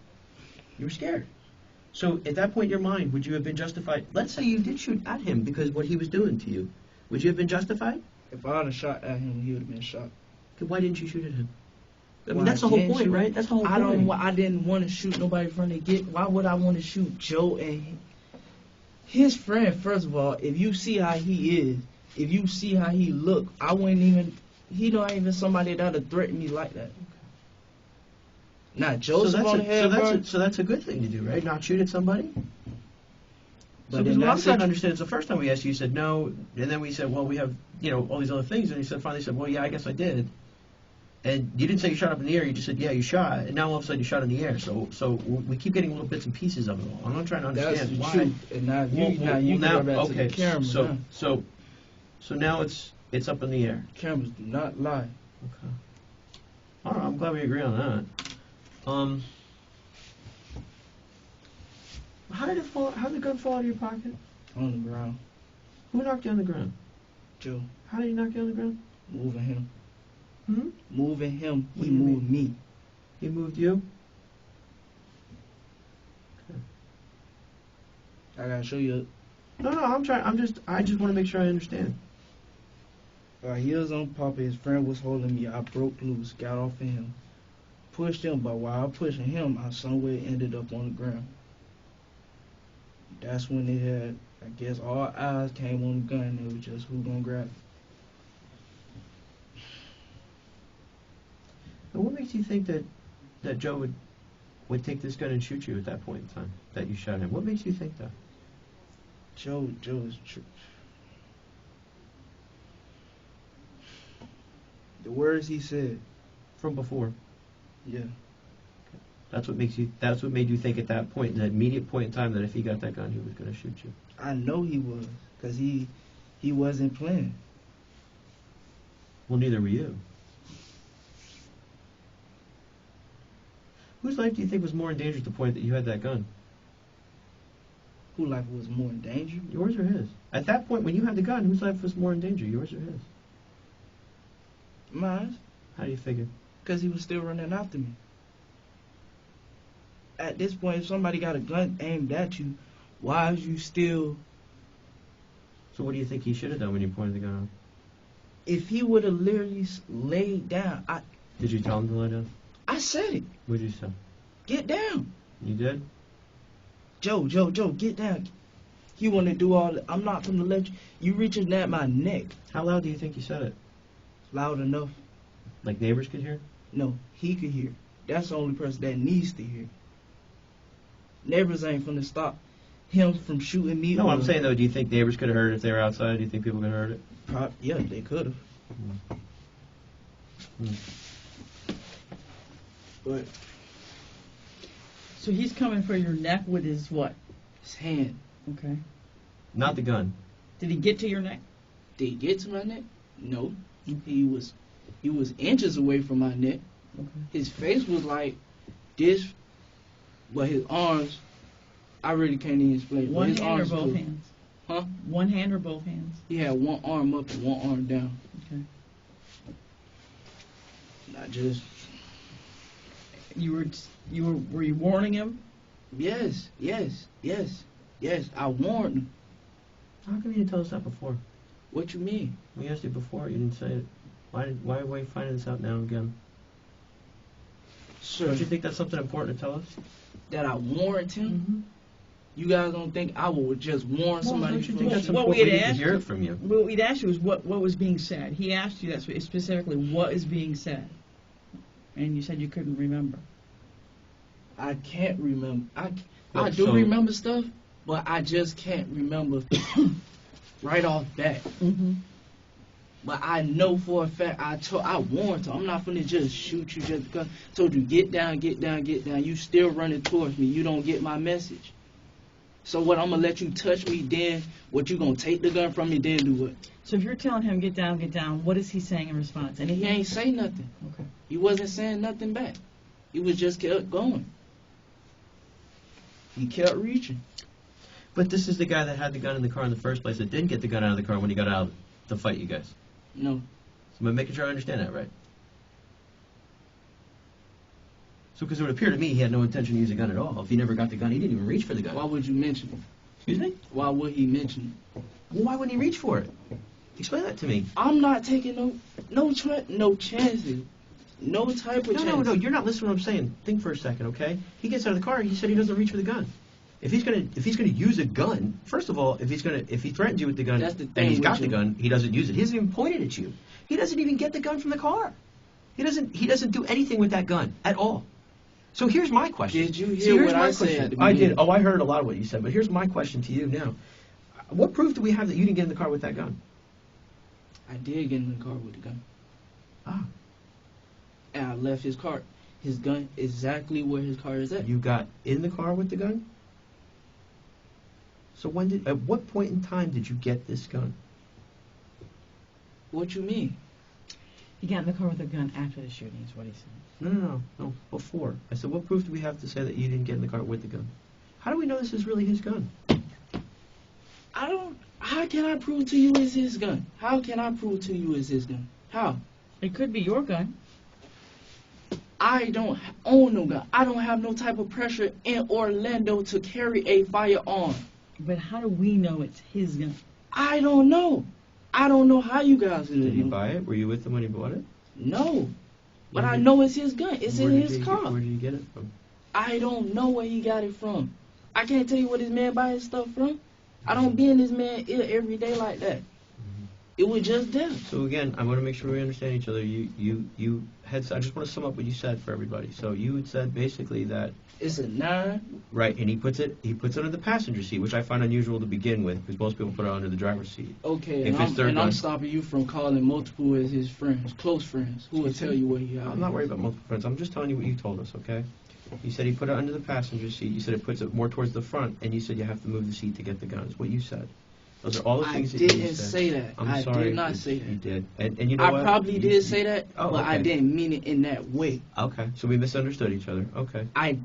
You were scared. So at that point in your mind, would you have been justified? Let's say you did shoot at him because what he was doing to you. Would you have been justified? If I had shot at him, he would have been shot. Okay, why didn't you shoot at him? I mean, Why that's the whole didn't point, you? right? That's the whole point. I didn't want to shoot nobody from the get. Why would I want to shoot Joe and his friend? First of all, if you see how he is, if you see how he look, I wouldn't even. He not even somebody that'll threaten me like that. Not Joseph on the head, bro. So that's a good thing to do, right? Not shoot at somebody? But So then what I'm that's trying to it. understand is the first time we asked you, you said no, and then we said, well, we have, all these other things, and you said, finally said, well, yeah, I guess I did. And you didn't say you shot up in the air, you just said, yeah, you shot, and now all of a sudden you shot in the air. So we keep getting little bits and pieces of it all. I'm not trying to That's understand the why. truth. And now you go back to the camera. now. So now it's up in the air. Cameras do not lie. Okay. All right, I'm glad we agree on that. How did it fall? How did the gun fall out of your pocket? On the ground. Who knocked you on the ground? Joe, How did he knock you on the ground? moving him. Hmm? Moving him. What He do you moved me. He moved you? I gotta show you. No, I'm trying. I just want to make sure I understand. He was on Papa. His friend was holding me. I broke loose, got off of him, pushed him. But while I was pushing him, I somewhere ended up on the ground. That's when they had, I guess, all eyes came on the gun. It was just who gonna grab it. And what makes you think that Joe would take this gun and shoot you at that point in time that you shot him? What makes you think that? Joe is true. The words he said. From before. Yeah. That's what made you think at that point, in that immediate point in time, that if he got that gun, he was going to shoot you. I know he was, because he wasn't playing. Well, neither were you. Whose life do you think was more in danger at the point that you had that gun? Whose life was more in danger? Yours or his? At that point, when you had the gun, whose life was more in danger, yours or his? Mine, How do you figure? because he was still running after me. At this point, if somebody got a gun aimed at you, why is you still... So what do you think he should have done when you pointed the gun out? If he would have literally laid down, Did you tell him to lay down? I said it. What did you say? Get down. You did? Joe, get down. He want to do all that. I'm not going to let you. You reaching at my neck. How loud do you think you said it? Loud enough. Like neighbors could hear? No, he could hear. That's the only person that needs to hear. Neighbors ain't finna stop him from shooting me. No, I'm saying though, do you think neighbors could have heard it if they were outside? Do you think people could have heard it? Yeah, they could have. But So he's coming for your neck with his what? his hand, Okay. Not the gun. Did he get to your neck? did he get to my neck? No. He was inches away from my neck. Okay. His face was like this, but his arms, I really can't even explain. But One his hand or arms both was- hands? Huh? One hand or both hands? He had one arm up and one arm down. Okay. Not just. Were you warning him? Yes. I warned him. How come you didn't tell us that before? What you mean? We asked you before, you didn't say it. Why are we finding this out now again? Sir, Don't you think that's something important to tell us? that I warned him? Mm-hmm. You guys don't think I would just warn somebody? Don't you from think that's shooting? What important? we had We need to asked hear you- it from you. What we'd asked you was what was being said. He asked you that specifically, what is being said? And you said you couldn't remember. I can't remember. I Well, do so- remember stuff, but I just can't remember right off bat. Mm-hmm. But I know for a fact I warned him. I'm not gonna just shoot you just because. I told you get down. You still running towards me. You don't get my message. So what? I'm gonna let you touch me. Then what? You gonna take the gun from me? Then do what? So if you're telling him get down, what is he saying in response? And he ain't say nothing. Okay. He wasn't saying nothing back. He was just kept going. He kept reaching. But this is the guy that had the gun in the car in the first place that didn't get the gun out of the car when he got out to fight you guys. No. So I'm making sure I understand that right. So because it would appear to me he had no intention to use a gun at all. If he never got the gun, he didn't even reach for the gun. Why would you mention it? Excuse me? Why would he mention it? Well, why wouldn't he reach for it? Explain that to me. I'm not taking no chances. No type of chance. No, you're not listening to what I'm saying. Think for a second, okay? He gets out of the car, he said he doesn't reach for the gun. If he's gonna use a gun, first of all, if he threatens you with the gun That's the and thing he's got with the you. gun, he doesn't use it. He doesn't even point it at you. He doesn't even get the gun from the car. He doesn't do anything with that gun at all. So here's my question. Did you See, hear here's what my I said question. at the I beginning? did. Oh, I heard a lot of what you said, but here's my question to you now. What proof do we have that you didn't get in the car with that gun? I did get in the car with the gun. Ah. And I left his gun exactly where his car is at. You got in the car with the gun? So at what point in time did you get this gun? What you mean? He got in the car with a gun after the shooting, is what he said. No, before. I said, what proof do we have to say that you didn't get in the car with the gun? How do we know this is really his gun? How can I prove to you it's his gun? How can I prove to you it's his gun? How? It could be your gun. I don't own no gun. I don't have no type of pressure in Orlando to carry a firearm. But how do we know it's his gun? I don't know. I don't know how you guys Did you know. buy it? Were you with him when he bought it? No. But Where I did- know it's his gun. It's Where in did his you car. Where did you get it from? I don't know where he got it from. I can't tell you where this man buy his stuff from. I don't be in this man's ear every day like that. It was just there. So again, I want to make sure we understand each other. You had. I just want to sum up what you said for everybody. So you had said basically that It's a 9. right, and he puts it under the passenger seat, which I find unusual to begin with, because most people put it under the driver's seat. Okay, If it's their I'm gun. stopping you from calling multiple as his friends, close friends, who will tell you where he got it. I'm not worried about multiple friends. I'm just telling you what you told us, okay? You said he put it under the passenger seat. You said it puts it more towards the front, and you said you have to move the seat to get the gun. Is what you said. Those are all the I things that you didn't said. say that. I'm I sorry. did not say You that. did. And you know I what? probably You- did say that, Oh, but I okay. didn't mean it in that way. Okay, so we misunderstood each other. Okay. I But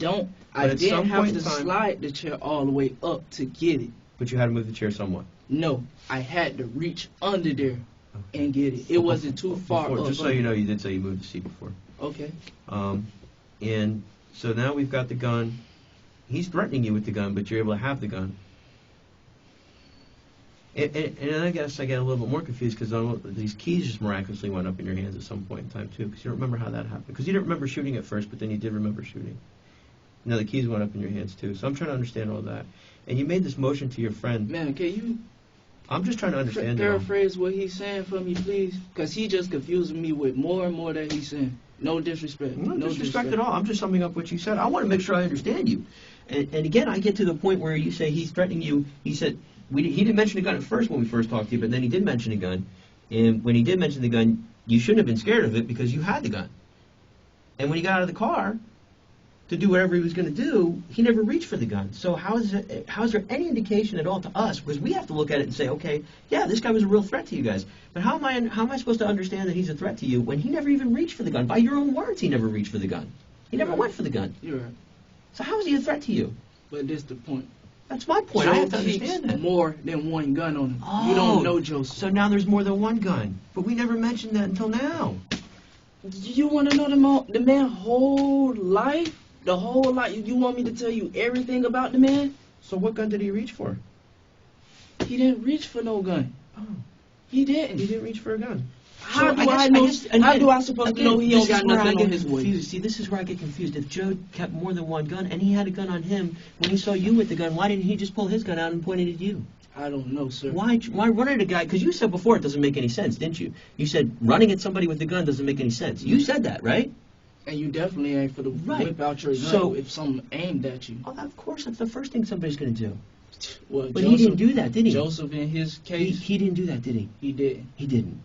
at didn't some have point to in time- slide the chair all the way up to get it. But you had to move the chair somewhat. No, I had to reach under there and get it. It wasn't too far Before, up. just so you know, you did say you moved the seat before. Okay. And so now we've got the gun. He's threatening you with the gun, but you're able to have the gun. And I guess I get a little bit more confused because these keys just miraculously went up in your hands at some point in time too, because you don't remember how that happened. Because you didn't remember shooting at first, but then you did remember shooting. Now the keys went up in your hands too. So I'm trying to understand all that. And you made this motion to your friend. Man, can you I'm just trying to understand it all. paraphrase what he's saying for me, please? Because he just confusing me with more and more that he's saying. No disrespect. No No disrespect at all. I'm just summing up what you said. I want to make sure I understand you. And again, I get to the point where you say he's threatening you. He said he didn't mention a gun at first when we first talked to you, but then he did mention a gun. And when he did mention the gun, you shouldn't have been scared of it because you had the gun. And when he got out of the car to do whatever he was going to do, he never reached for the gun. So how is there any indication at all to us? Because we have to look at it and say, okay, yeah, this guy was a real threat to you guys. But how am I supposed to understand that he's a threat to you when he never even reached for the gun? By your own words, he never reached for the gun. He never went for the gun. You're right. So how is he a threat to you? But this the point. That's my point. I have to keeps understand that. more than one gun on him. Oh, You don't know Joseph. So now there's more than one gun. But we never mentioned that until now. You want to know the man whole life? The whole life? You want me to tell you everything about the man? So what gun did he reach for? He didn't reach for no gun. Oh, He didn't. he didn't reach for a gun. How So do I know? and How again- do I supposed to know he don't this is got where I nothing get on his confused. waist? See, this is where I get confused. If Joe kept more than one gun and he had a gun on him, when he saw you with the gun, why didn't he just pull his gun out and point it at you? I don't know, sir. Why run at a guy? Because you said before it doesn't make any sense, didn't you? You said running at somebody with a gun doesn't make any sense. You said that, right? And you definitely ain't for the Right. whip out your gun So- if something aimed at you. Oh, of course, that's the first thing somebody's going to do. Well, But he didn't do that, did he? Joseph, in his case, He didn't do that, did he? he didn't. He didn't.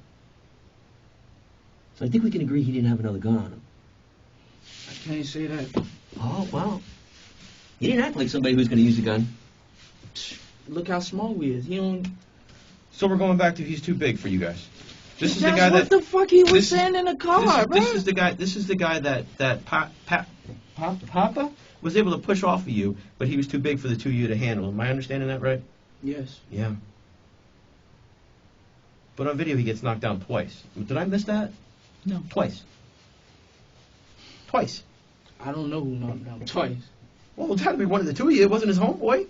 So I think we can agree he didn't have another gun on him. I can't say that. Oh, well. He didn't act like somebody who was going to use a gun. Look how small he is. He don't. So we're going back to he's too big for you guys. This is the That's guy what that the fuck he was this is- saying in the car, bro. this is the guy. This is the guy that Papa was able to push off of you, but he was too big for the two of you to handle. Am I understanding that right? Yes. Yeah. But on video he gets knocked down twice. Did I miss that? No. Twice. Twice. I don't know who knocked him out twice. Well, it had to be one of the two of you. It wasn't his homeboy.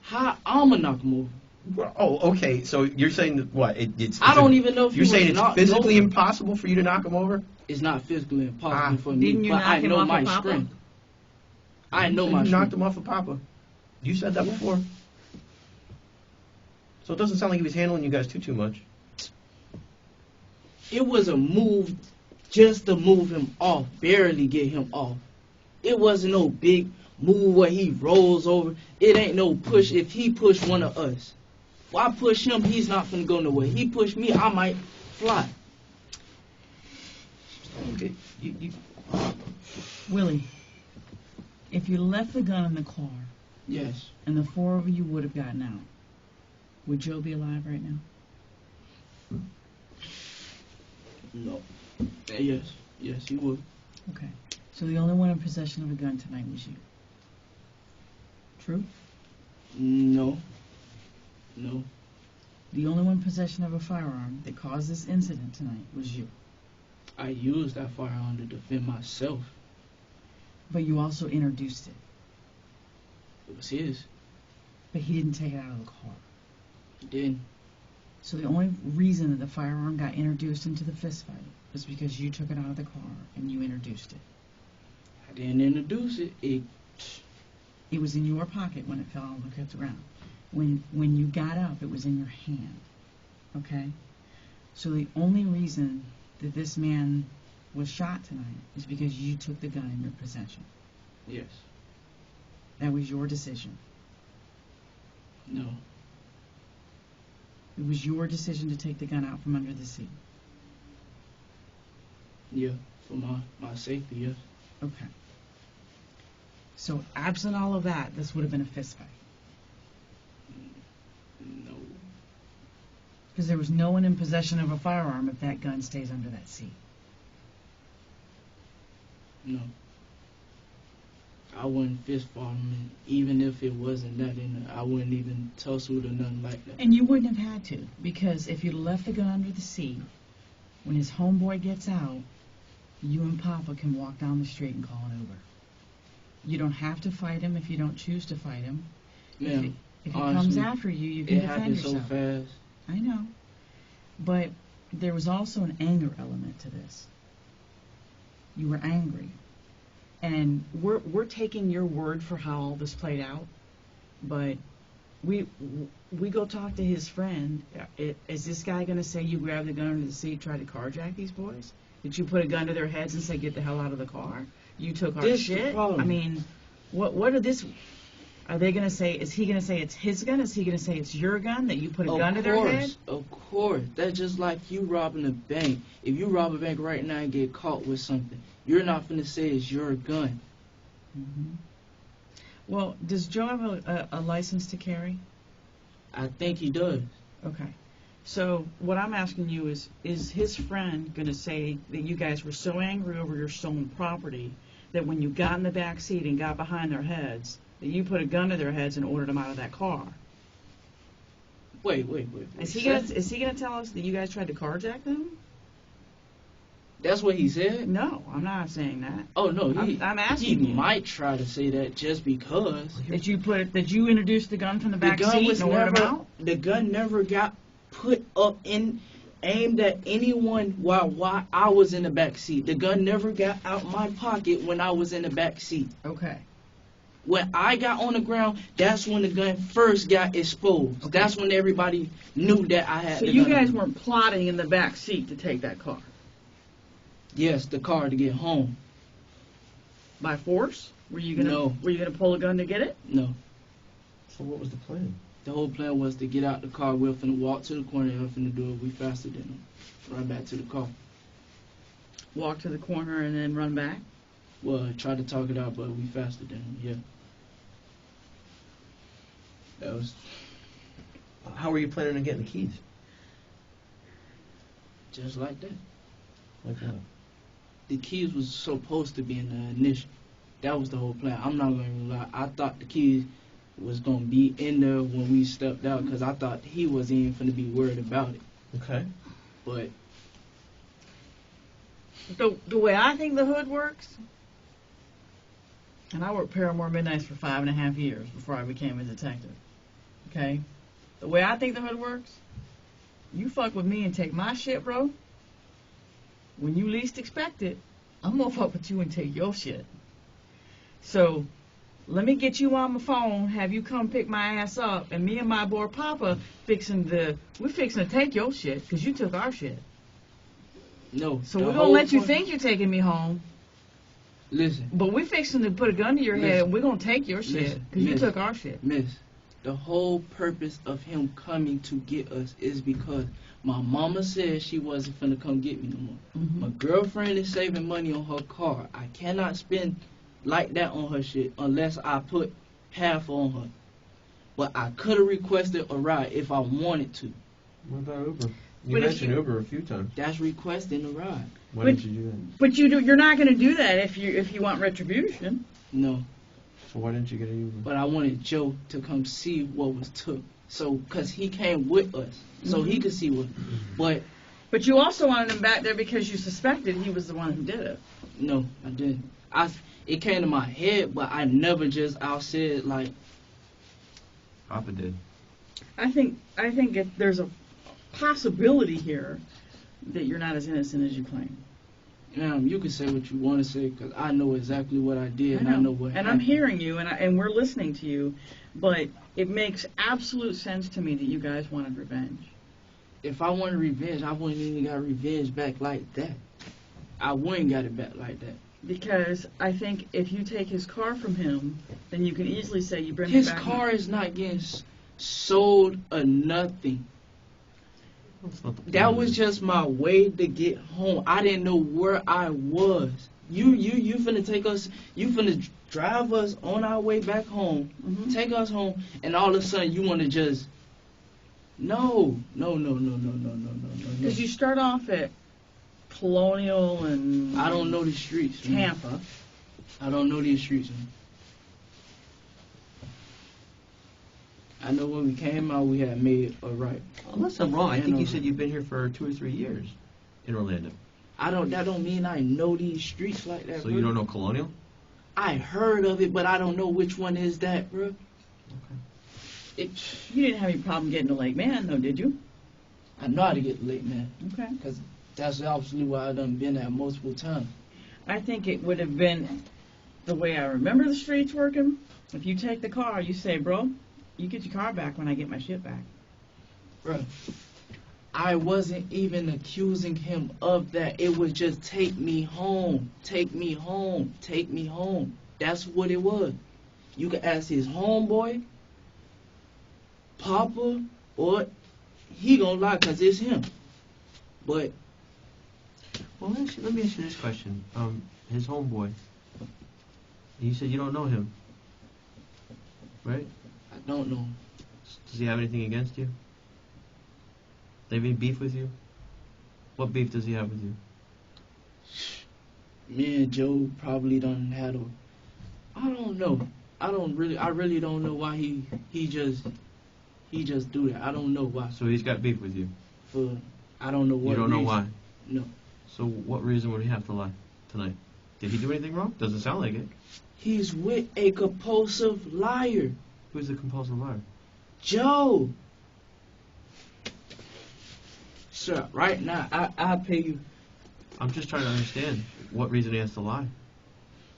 How I'ma knock him over? Well, oh, okay. So you're saying that what? It's I don't even know if he you're was saying it's knocked physically over. impossible for you to knock him over. It's not physically impossible for me, Didn't you but knock I him know off my of Papa? strength. I know You my knocked strength. him off of Papa. You said that Yeah. before. So it doesn't sound like he was handling you guys too much. It was a move just to move him off, barely get him off. It wasn't no big move where he rolls over. It ain't no push. If he push one of us, if I push him, he's not finna go nowhere. He push me, I might fly. Okay, you Willie, if you left the gun in the car yes. and the four of you would have gotten out, would Joe be alive right now? No. Yes. Yes, he would. Okay. So the only one in possession of a gun tonight was you. True? No. No. The only one in possession of a firearm that caused this incident tonight was you. I used that firearm to defend myself. But you also introduced it. It was his. But he didn't take it out of the car. He didn't. So the only reason that the firearm got introduced into the fist fight was because you took it out of the car and you introduced it. I didn't introduce it. It was in your pocket when it fell on the ground. When you got up, it was in your hand. Okay? So the only reason that this man was shot tonight is because you took the gun in your possession. Yes. That was your decision. No. It was your decision to take the gun out from under the seat. Yeah. For my safety, yes. Okay. So absent all of that, this would have been a fist fight. No. Because there was no one in possession of a firearm if that gun stays under that seat. No. I wouldn't fist fight him, even if it wasn't that in there. I wouldn't even tussle or nothing like that. And you wouldn't have had to, because if you'd left the gun under the seat, when his homeboy gets out, you and Papa can walk down the street and call an Uber. You don't have to fight him if you don't choose to fight him. Ma'am, If he honestly, comes after you, you can it defend happened yourself. so fast. I know. But there was also an anger element to this. You were angry. And we're taking your word for how all this played out, but we go talk to his friend. Is this guy going to say you grabbed the gun under the seat, tried to carjack these boys? Did you put a gun to their heads and say, get the hell out of the car? You took our This is the shit? problem. I mean, what are this... Are they going to say, is he going to say it's his gun? Is he going to say it's your gun, that you put a gun to their head? Of course. That's just like you robbing a bank. If you rob a bank right now and get caught with something, you're not going to say it's your gun. Mm-hmm. Well, does Joe have a license to carry? I think he does. Okay. So what I'm asking you is his friend going to say that you guys were so angry over your stolen property that when you got in the back seat and got behind their heads, that you put a gun to their heads and ordered them out of that car? Wait. Is he gonna tell us that you guys tried to carjack them? That's what he said? No, I'm not saying that. Oh, no. I'm asking he you. might try to say that just because. That you introduced the gun from the back gun seat was and ordered them out? The gun never got put up aimed at anyone while I was in the back seat. The gun never got out my pocket when I was in the back seat. Okay. When I got on the ground, that's when the gun first got exposed. Okay. That's when everybody knew that I had So the you gun. guys weren't plotting in the back seat to take that car? Yes, the car to get home. By force? Were you No. gonna pull a gun to get it? No. So what was the plan? The whole plan was to get out the car. We were finna walk to the corner. They were finna do it. We faster than them. Run back to the car. Walk to the corner and then run back? Well, try to talk it out, but we faster than them. Yeah. That was How were you planning on getting the keys? just like that. Like what? The keys was supposed to be in the ignition. That was the whole plan. I'm not going to lie. I thought the keys was going to be in there when we stepped out because I thought he wasn't even going to be worried about it. Okay. But The way I think the hood works, and I worked Paramore Midnights for 5.5 years before I became a detective, okay? The way I think the hood works, you fuck with me and take my shit, bro, when you least expect it, I'm gonna fuck with you and take your shit. So, let me get you on my phone, have you come pick my ass up, and me and my boy Papa we're fixing to take your shit, because you took our shit. no. So the we're gonna whole let you point- think you're taking me home, Listen, But we fixing to put a gun to your head, Listen. and we're gonna take your shit Listen. because you Listen. took our shit. miss, the whole purpose of him coming to get us is because my mama said she wasn't finna come get me no more. My girlfriend is saving money on her car. I cannot spend like that on her shit unless I put half on her. But I could have requested a ride if I wanted to. What about Uber? You But if mentioned you- Uber a few times. That's requesting a ride. Why But- didn't you do that? But you're not gonna do that if you want retribution. No. So why didn't you get an Uber? But I wanted Joe to come see what was took. So, cause he came with us, so he could see what. But But you also wanted him back there because you suspected he was the one who did it. no, I didn't. It came to my head, but I never just said like, Papa did. I think there's a possibility here that you're not as innocent as you claim. you can say what you want to say, cause I know exactly what I did, and I know what. And happened. I'm hearing you, and we're listening to you, but it makes absolute sense to me that you guys wanted revenge. If I wanted revenge, I wouldn't even got revenge back like that. I wouldn't got it back like that. Because I think if you take his car from him, then you can easily say you bring His it back. car is not getting sold or nothing. That's not the point That of was it. just my way to get home. I didn't know where I was. You finna take us. You finna drive us on our way back home. Mhm. Take us home, and all of a sudden you want to just. No. Because you start off at Colonial and I don't know these streets. Man. Tampa. I don't know these streets. Man. I know when we came out, we had made a right. Unless I'm wrong, I And think you over. said you've been here for 2 or 3 years in Orlando. That don't mean I know these streets like that. So bro. you don't know Colonial? I heard of it, but I don't know which one is that, bro. It. You didn't have any problem getting to Lake Man, though, did you? I know how to get late, man. Okay. Because that's obviously why I done been there multiple times. I think it would have been the way I remember the streets working. If you take the car, you say, bro, you get your car back when I get my shit back. Bro, I wasn't even accusing him of that. It was just take me home, take me home, take me home. That's what it was. You could ask his homeboy, Papa, or he gonna lie because it's him. But Well, let me ask you this question. His homeboy. You said you don't know him, right? I don't know. Does he have anything against you? They have any beef with you? What beef does he have with you? Me and Joe probably done had a. I don't know. I really don't know why he just do that. I don't know why. So he's got beef with you. I don't know what. You don't know reason. why. No. So what reason would he have to lie tonight? Did he do anything wrong? Doesn't sound like it. He's with a compulsive liar, Who's the compulsive liar? Joe. Sir, right now I'll pay you. I'm just trying to understand what reason he has to lie.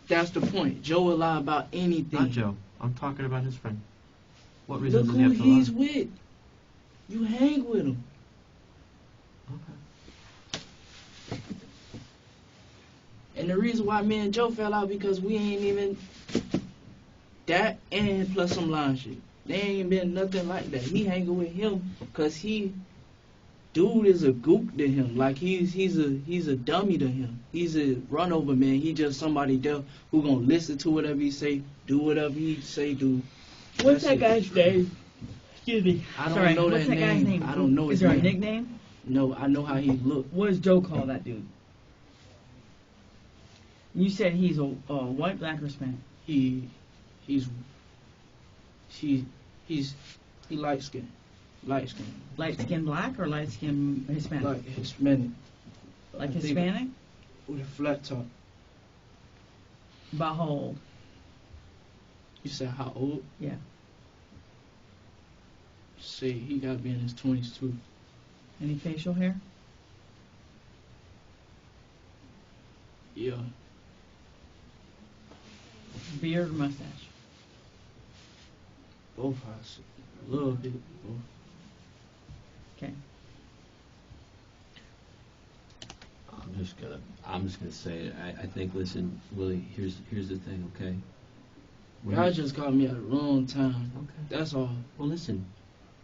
That's the point. Joe will lie about anything. Not Joe. I'm talking about his friend. What reason Look does he who have to he's lie? with. You hang with him. Okay. And the reason why me and Joe fell out because we ain't even that and plus some line shit. They ain't been nothing like that. He hanging with him because dude is a gook to him. Like he's a dummy to him. He's a run over man. He just somebody there who gonna listen to whatever he say, do whatever he say, do. What's That's that it. guy's name? Excuse me. I don't Sorry, know what's that that guy's name. name? I don't know Is his there a name. nickname? No, I know how he look. What does Joe call that dude? You said he's a white, black, or Hispanic? He's light skinned. Light skinned. Light skin black or light skin Hispanic? Like Hispanic. Like I think Hispanic? with a flat top. About how old? You said how old? Yeah. Say he gotta be in his 20s too. Any facial hair? Yeah. Beard or mustache? Both has a little bit. Both. Okay. I'm just gonna say it. I think, listen, Willie, here's the thing, okay? Y'all just called me at the wrong time. Okay. That's all. Well, listen,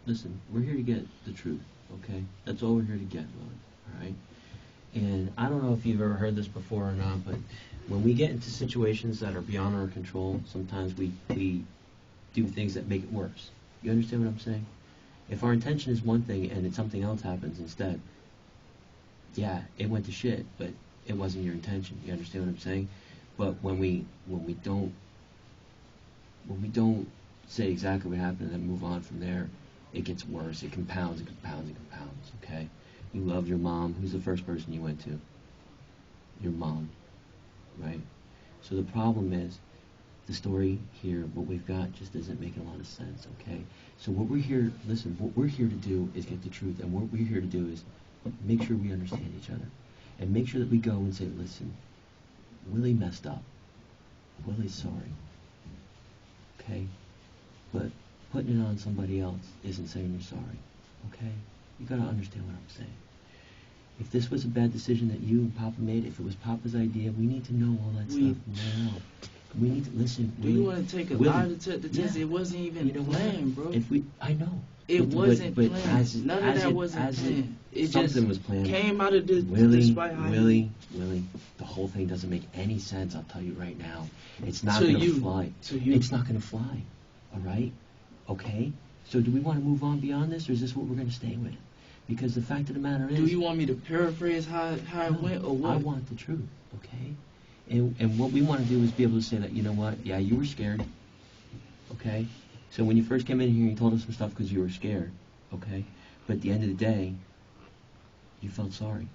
we're here to get the truth, okay? That's all we're here to get, Willie, all right? And I don't know if you've ever heard this before or not, but when we get into situations that are beyond our control, sometimes we do things that make it worse. You understand what I'm saying? If our intention is one thing and something else happens instead, yeah, it went to shit, but it wasn't your intention. You understand what I'm saying? But when we don't say exactly what happened and then move on from there, it gets worse. It compounds and compounds and compounds, okay? You love your mom. Who's the first person you went to? Your mom, right? So the problem is, the story here, what we've got, just isn't making a lot of sense, okay? So what we're here to do is get the truth, and what we're here to do is make sure we understand each other, and make sure that we go and say, listen, Willie messed up. Willie's sorry, okay? But putting it on somebody else isn't saying you're sorry, okay? You gotta understand what I'm saying. If this was a bad decision that you and Papa made, if it was Papa's idea, we need to know all that stuff now. We need to listen. Do you want to take a lie to test? Yeah. It wasn't even planned, bro. I know. It wasn't but planned. None of that wasn't planned. It something just was planned. came out of the Willie, despite the whole thing doesn't make any sense. I'll tell you right now. It's not To going to you. fly. To you. It's not going to fly. All right? Okay? So do we want to move on beyond this, or is this what we're going to stay with? Because the fact of the matter is... Do you want me to paraphrase how it went, or what? I want the truth, okay? And what we want to do is be able to say that, you know what, yeah, you were scared, okay? So when you first came in here, you told us some stuff because you were scared, okay? But at the end of the day, you felt sorry,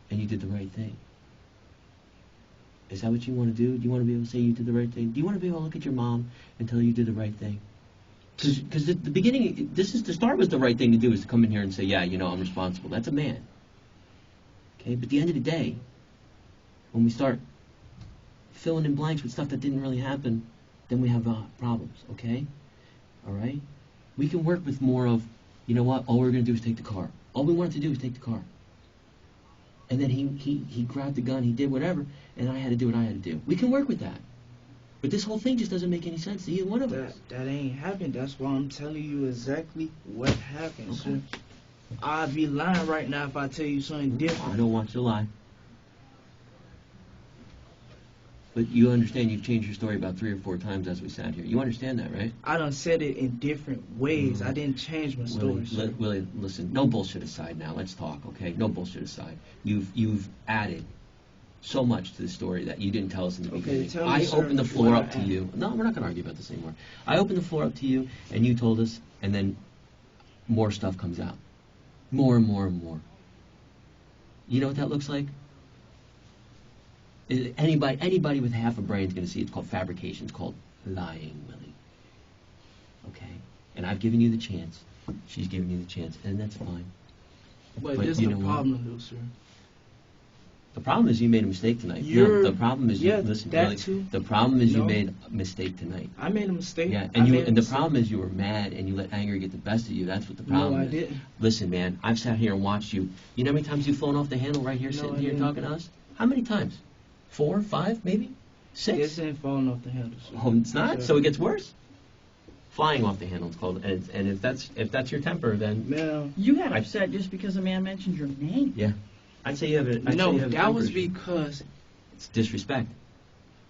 and you did the right thing. Is that what you want to do? Do you want to be able to say you did the right thing? Do you want to be able to look at your mom and tell her you did the right thing? Because the beginning, the start was the right thing to do, is to come in here and say, yeah, you know, I'm responsible. That's a man. Okay? But at the end of the day, when we start filling in blanks with stuff that didn't really happen, then we have problems, okay? All right? We can work with more of, you know what, all we're going to do is take the car. All we wanted to do was take the car. And then he grabbed the gun, he did whatever, and I had to do what I had to do. We can work with that. But this whole thing just doesn't make any sense to either one of us. That ain't happened. That's why I'm telling you exactly what happened, Okay. sir. I'd be lying right now if I tell you something different. I don't want you to lie. But you understand you've changed your story about 3 or 4 times as we sat here. You understand that, right? I done said it in different ways. I didn't change my story, sir. Willie, listen, no bullshit aside now. Let's talk, okay? No bullshit aside. You've added so much to the story that you didn't tell us in the beginning. Tell me, I sir, opened the floor what up I to added. you. No, we're not going to argue about this anymore. I opened the floor up to you, and you told us, and then more stuff comes out. More and more and more. You know what that looks like? Anybody with half a brain is going to see it's called fabrication. It's called lying, Willie. Okay? And I've given you the chance. She's given you the chance, and that's fine. But But this you the know what? problem, though, sir. The problem is you made a mistake tonight. You're- The problem is yeah, listen, that Willie, too. the problem is you No. made a mistake tonight. I made a mistake. Yeah, I and made a the mistake. problem is you were mad and you let anger get the best of you. That's what the problem No, I is. didn't. Listen, man, I've sat here and watched you. You know how many times you've flown off the handle right here, No, sitting I here didn't. talking to us? How many times? 4, 5, maybe? 6? This ain't falling off the handle, sir. Oh, it's not. Sir. So it gets worse. Flying off the handle, it's called. And if that's your temper, then Man, You got upset just because a man mentioned your name. yeah, I'd say you have a. I'd no, say you have a that was temper issue. because It's disrespect.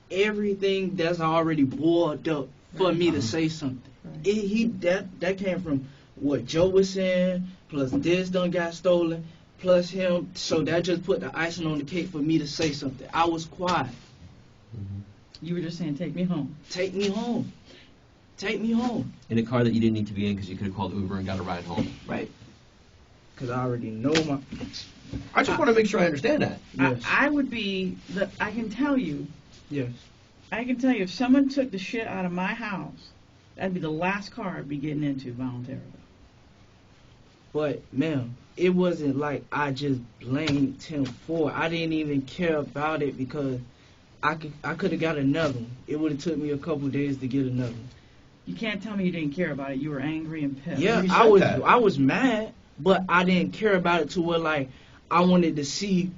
everything that's already boiled up for me Uh-huh. to say something. Right. That came from what Joe was saying, plus this done got stolen, plus him. So that just put the icing on the cake for me to say something. I was quiet. You were just saying, take me home. Take me home. Take me home. In a car that you didn't need to be in because you could have called Uber and got a ride home. Right. Because I already know my... I just want to make sure I understand that. Yes. I would be, I can tell you, Yes. if someone took the shit out of my house, that'd be the last car I'd be getting into voluntarily. But, ma'am, it wasn't like I just blamed Tim for it. I didn't even care about it because I could have got another one. It would have took me a couple of days to get another one. You can't tell me you didn't care about it. You were angry and pissed. Yeah, you I said was that. I was mad, but I didn't care about it to where like I wanted to see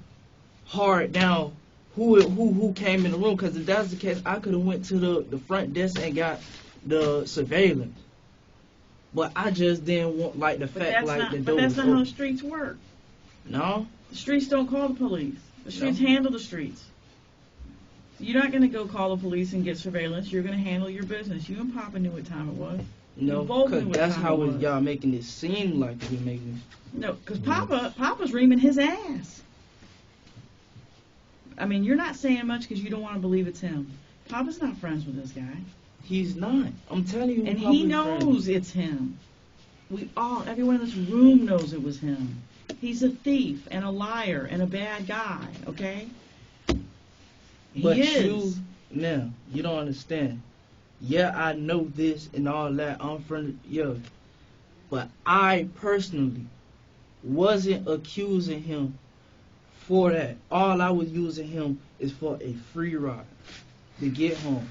hard down who came in the room. Because if that's the case, I could have went to the front desk and got the surveillance. But I just didn't want like the fact like the door But that's was not how the open. streets work. No, The streets don't call the police. The streets No. handle the streets. You're not going to go call the police and get surveillance. You're going to handle your business. You and Papa knew what time it was. no, You both knew because what that's time how it was. y'all making it seem like we making it. No, because Papa's reaming his ass. I mean, you're not saying much because you don't want to believe it's him. Papa's not friends with this guy. He's not. I'm telling you. And Papa's he knows it's him. Everyone in this room knows it was him. He's a thief and a liar and a bad guy, okay? But he is. now, you don't understand. Yeah, I know this and all that. I'm from, but I personally wasn't accusing him for that. All I was using him is for a free ride to get home.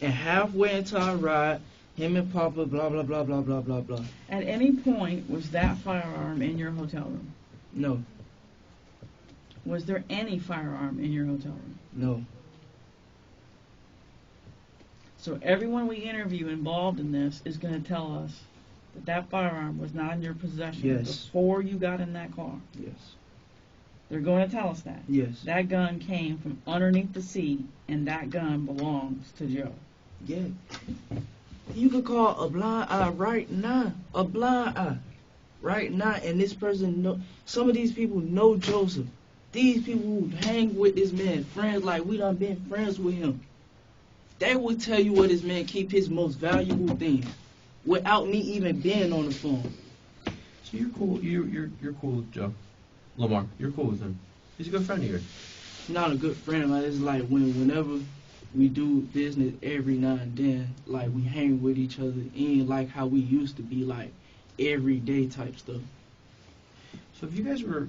And halfway into our ride, him and Papa, blah, blah, blah, blah, blah, blah, blah. At any point, was that firearm in your hotel room? No, Was there any firearm in your hotel room? no. So everyone we interview involved in this is going to tell us that that firearm was not in your possession Yes. before you got in that car. Yes. They're going to tell us that. Yes. That gun came from underneath the seat, and that gun belongs to Joe. Yeah. You could call a blind eye right now. A blind eye. Right now. And this person know. Some of these people know Joseph. These people who hang with this man, friends like we done been friends with him. They will tell you where this man keep his most valuable things without me even being on the phone. So you're cool. You're cool with Joe. Lamar, you're cool with him. He's a good friend of yours. Not a good friend, man. It's like whenever we do business every now and then, like we hang with each other, ain't like how we used to be, like everyday type stuff. So if you guys were,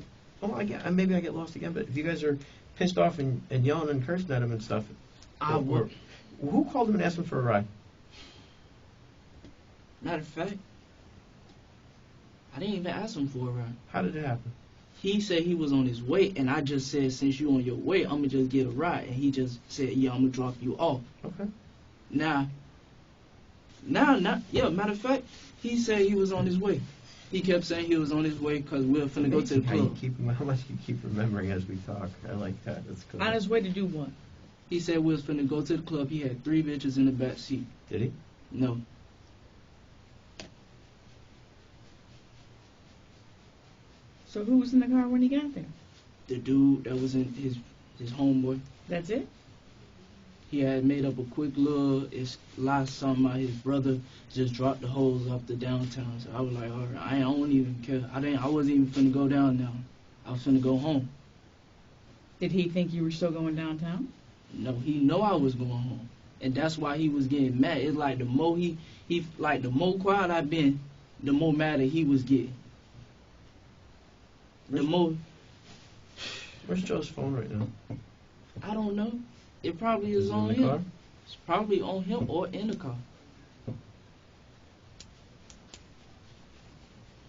maybe I get lost again, but if you guys are pissed off and yelling and cursing at him and stuff, who called him and asked him for a ride? Matter of fact, I didn't even ask him for a ride. How did it happen? He said he was on his way, and I just said, since you on your way, I'm gonna just get a ride. And he just said, yeah, I'm gonna drop you off. Okay. Now, matter of fact, he said he was on his way. He kept saying he was on his way because we were finna go to the club. How much you keep remembering as we talk. I like that. That's cool. On his way to do what? He said we was finna go to the club. He had 3 bitches in the back seat. Did he? No. So who was in the car when he got there? The dude that was in his homeboy. That's it? He had made up a quick little lie something about his brother just dropped the hose off the downtown. So I was like, all right, I don't even care. I wasn't even finna go down now. I was finna go home. Did he think you were still going downtown? No, he know I was going home. And that's why he was getting mad. It's like the more he like the more quiet I been, the more madder he was getting. The more Where's Joe's phone right now? I don't know. It probably is it on in the him. car? It's probably on him or in the car.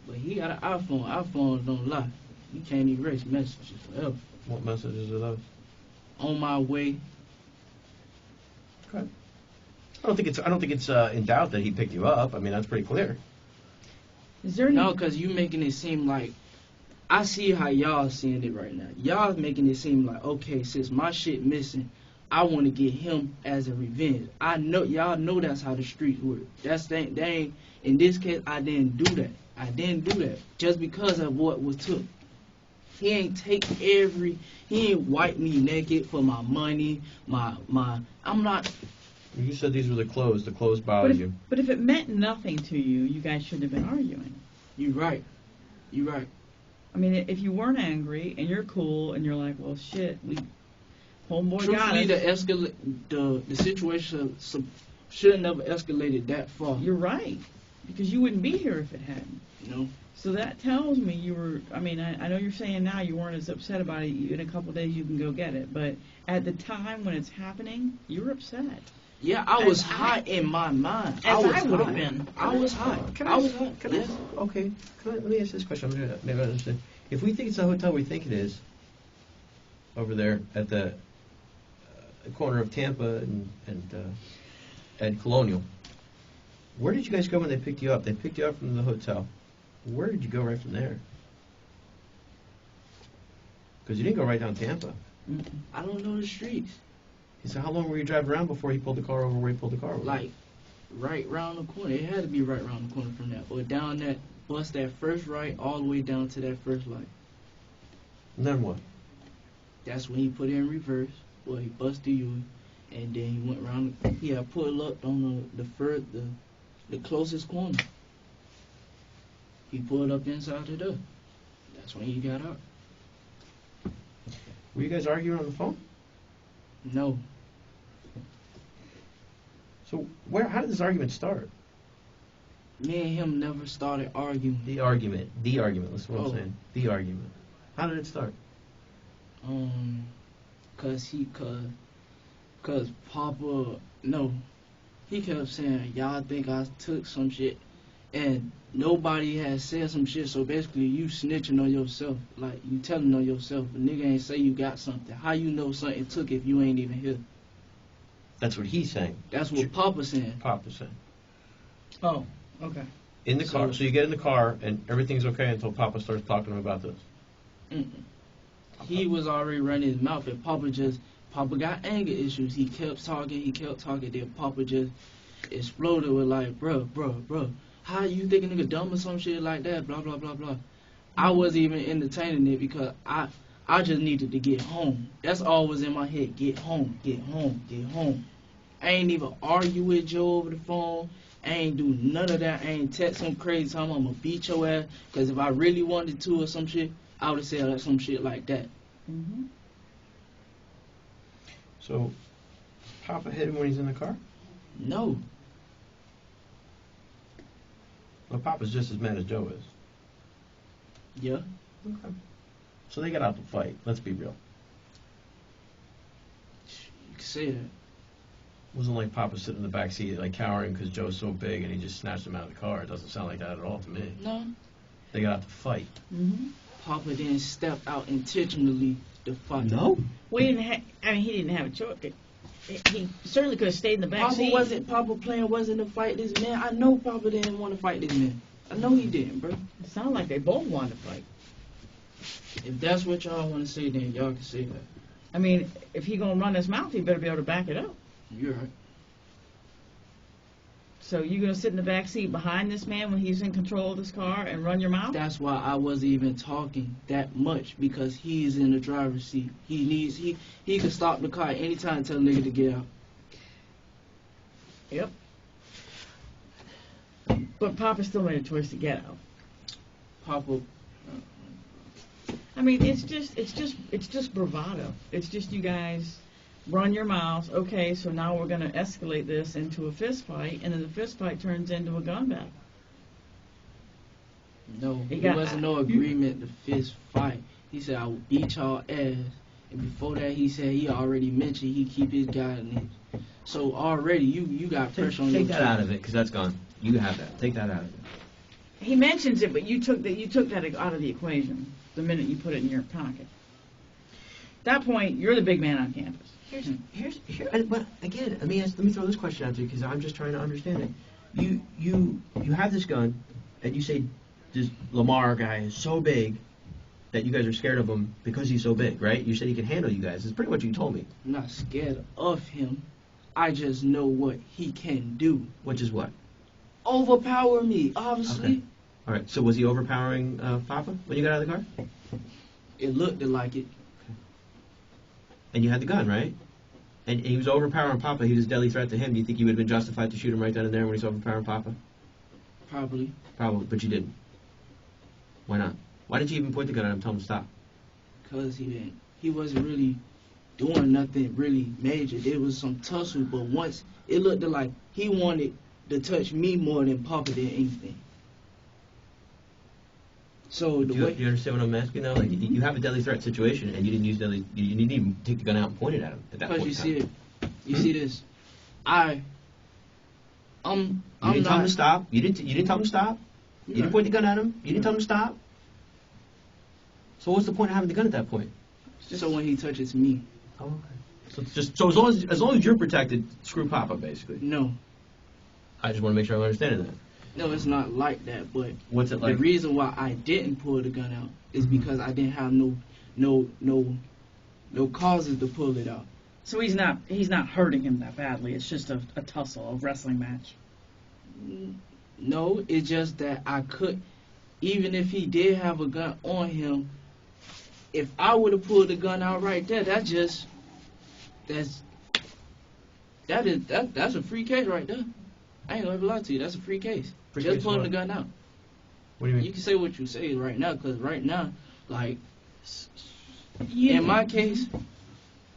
But he got an iPhone. iPhones don't lie. You can't erase messages forever. What messages are those? On my way. Okay. I don't think it's in doubt that he picked you up. I mean, that's pretty clear. Is there any... No, because you making it seem like, I see how y'all seeing it right now. Y'all making it seem like, okay, since my shit missing, I want to get him as a revenge. I know, y'all know that's how the streets work. They ain't, in this case, I didn't do that. I didn't do that just because of what was took. He ain't he ain't wipe me naked for my money, I'm not. You said these were the clothes. The clothes bothered you. But if it meant nothing to you, you guys shouldn't have been arguing. You right. I mean, if you weren't angry and you're cool and you're like, well, shit, homeboy got Truthfully, us. the situation should have never escalated that far. You're right, because you wouldn't be here if it hadn't. No. So that tells me you were, I mean, I know you're saying now you weren't as upset about it. In a couple of days you can go get it. But at the time when it's happening, you were upset. Yeah, I was hot in my mind. As I I would have hot. been. I was hot. I was hot. Yes. Okay. Let me ask this question. Maybe I understand. If we think it's a hotel we think it is, over there at the corner of Tampa and Colonial. Where did you guys go when they picked you up? They picked you up from the hotel. Where did you go right from there? Because you didn't go right down Tampa. I don't know the streets. He said, how long were you driving around before he pulled the car over where he pulled the car over? Like, right round the corner. It had to be right round the corner from that. Or down that, bust that first right all the way down to that first light. And then what? That's when he put it in reverse. Well, he busted you, and then he went around. He had pulled up on the closest corner. He pulled up inside the door. That's when he got out. Were you guys arguing on the phone? No. So how did this argument start? Me and him never started arguing. The argument. Listen what I'm Oh. saying. The argument. How did it start? Cause Papa, no, he kept saying, y'all think I took some shit, and nobody has said some shit, so basically you snitching on yourself, like you telling on yourself. A nigga ain't say you got something. How you know something took if you ain't even here? That's what he's saying. That's what Papa saying. Papa's saying. Oh, okay. In the So- car. So you get in the car and everything's okay until Papa starts talking to him about this. Mm-mm. He was already running his mouth, and Papa got anger issues. He kept talking, then Papa just exploded with like, bruh, how you think a nigga dumb or some shit like that, blah, blah, blah, blah. I wasn't even entertaining it because I just needed to get home. That's all was in my head, get home. I ain't even argue with Joe over the phone. I ain't do none of that. I ain't text him crazy time I'm gonna beat your ass, because if I really wanted to or some shit, I would have said some shit like that. Mm-hmm. So Papa hit him when he's in the car? No. Well, Papa's just as mad as Joe is. Yeah. Okay. So they got out to fight. Let's be real. You can say that. It wasn't like Papa sitting in the back seat like cowering because Joe's so big and he just snatched him out of the car. It doesn't sound like that at all to me. No. They got out to fight. Mm-hmm. Papa didn't step out intentionally to fight. No? Well, he didn't have a choice. He certainly could have stayed in the back seat. Papa plan wasn't to fight this man. I know Papa didn't want to fight this man. I know he didn't, bro. It sounded like they both wanted to fight. If that's what y'all want to say, then y'all can say that. I mean, if he gonna run his mouth, he better be able to back it up. You're right. So you gonna sit in the back seat behind this man when he's in control of this car and run your mouth? That's why I wasn't even talking that much, because he's in the driver's seat. He can stop the car anytime and tell a nigga to get out. Yep. But Papa still made a choice to get out. Papa, I mean, it's just bravado. It's just you guys run your mouths. Okay, so now we're gonna escalate this into a fist fight, and then the fist fight turns into a gun battle. no, He there got- wasn't no agreement to fist fight. He said, I will beat y'all ass. And before that, he said he already mentioned he keep his guy in it. So already, you got pressure on your Take that out of it, because that's gone. You have that. Take that out of it. He mentions it, but you took that out of the equation the minute you put it in your pocket. At that point, you're the big man on campus. But again, let me throw this question out to you because I'm just trying to understand it. You have this gun, and you say this Lamar guy is so big that you guys are scared of him because he's so big, right? You said he can handle you guys. It's pretty much what you told me. I'm not scared of him. I just know what he can do. Which is what? Overpower me, obviously. Okay. All right. So was he overpowering Papa when you got out of the car? It looked like it. And you had the gun, right? And he was overpowering Papa. He was a deadly threat to him. Do you think you would have been justified to shoot him right then and there when he's overpowering Papa? Probably. Probably, but you didn't. Why not? Why did you even point the gun at him and tell him to stop? Because he wasn't really doing nothing really major. There was some tussle, but once it looked like he wanted to touch me more than Papa did anything. So Do you understand what I'm asking now? Like, you have a deadly threat situation, and you didn't use deadly. You didn't even take the gun out and point it at him at that point. because in you time. see it, you see this. I'm You didn't tell him not. to stop. You didn't tell him to stop. You didn't point the gun at him. You didn't tell him to stop. So what's the point of having the gun at that point? So when he touches me, Oh, okay. So it's just as long as you're protected, screw Papa basically. no. I just want to make sure I'm understanding that. No, it's not like that. But What's it the like? reason why I didn't pull the gun out is Mhm. because I didn't have no causes to pull it out. So he's not hurting him that badly. It's just a tussle, a wrestling match. No, it's just that I could, even if he did have a gun on him, if I would have pulled the gun out right there, that's a free case right there. I ain't gonna lie to you, that's a free case. Free Just case pulling what? the gun out. What do you mean? You can say what you say right now, because right now, like, You- in my case,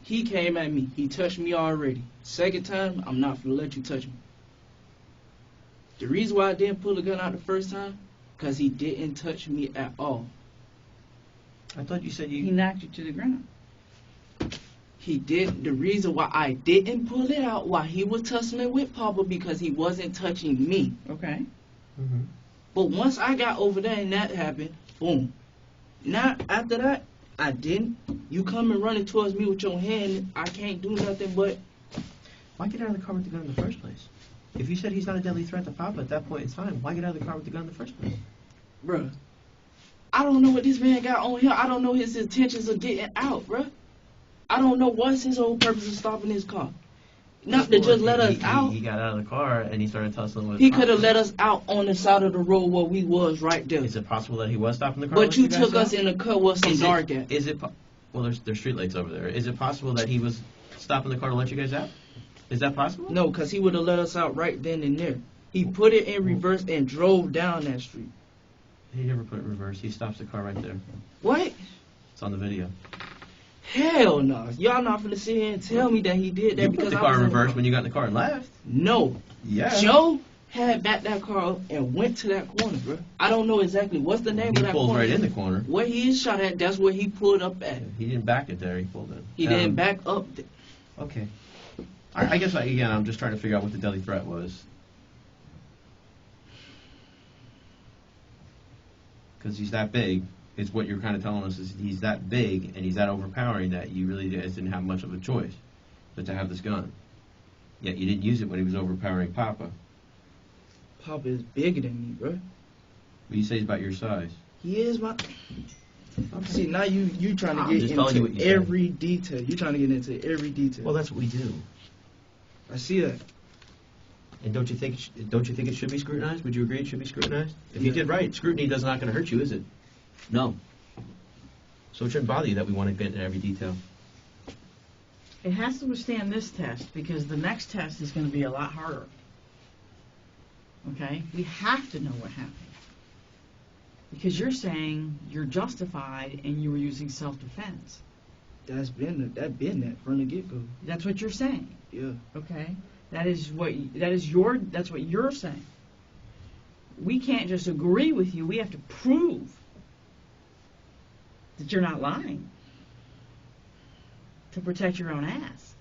he came at me. He touched me already. Second time, I'm not gonna let you touch me. The reason why I didn't pull the gun out the first time, because he didn't touch me at all. I thought you said he you. knocked you to the ground. He did. The reason why I didn't pull it out while he was tussling with Papa, because he wasn't touching me. Okay. Mhm. But once I got over there and that happened, boom. Now, after that, I didn't. You coming running towards me with your hand, I can't do nothing but. Why get out of the car with the gun in the first place? If you said he's not a deadly threat to Papa at that point in time, why get out of the car with the gun in the first place? Bruh, I don't know what this man got on here. I don't know his intentions of getting out, bruh. I don't know what's his whole purpose of stopping his car. Not to just let us out. He got out of the car and he started tussling with. He Papa. could have let us out on the side of the road where we was right there. Is it possible that he was stopping the car? But to you let guys took us out? in a cut where some Is dark it, at. Is it? Well, there's streetlights over there. Is it possible that he was stopping the car to let you guys out? Is that possible? No, because he would have let us out right then and there. He put it in reverse and drove down that street. He never put it in reverse. He stops the car right there. What? It's on the video. Hell no. Y'all not finna sit here and tell me that he did that You because put the I car was in in the reverse car. when you got in the car and left. No. Yeah. Joe had backed that car up and went to that corner, bro. I don't know exactly what's the name He of that pulled corner. right in the corner. Where he is shot at, that's where he pulled up at. He didn't back it there. He pulled it. He didn't back up. Okay. I guess again, I'm just trying to figure out what the deadly threat was. Because he's that big. It's what you're kind of telling us is he's that big and he's that overpowering that you really guys didn't have much of a choice but to have this gun. Yet you didn't use it when he was overpowering Papa. Papa is bigger than me, bro. But you say he's about your size. He is my. See, now you trying to I'm get just telling you what into you said. every detail. You trying to get into every detail. Well, that's what we do. I see that. And don't you think it should be scrutinized? Would you agree it should be scrutinized? If you Yeah. did right, scrutiny does not going to hurt you, is it? No. So it shouldn't bother you that we want to get into every detail. It has to withstand this test because the next test is going to be a lot harder. Okay? We have to know what happened. Because you're saying you're justified and you were using self-defense. That's been that from the get go. That's what you're saying. Yeah. Okay? That's what you're saying. We can't just agree with you. We have to prove that you're not lying to protect your own ass.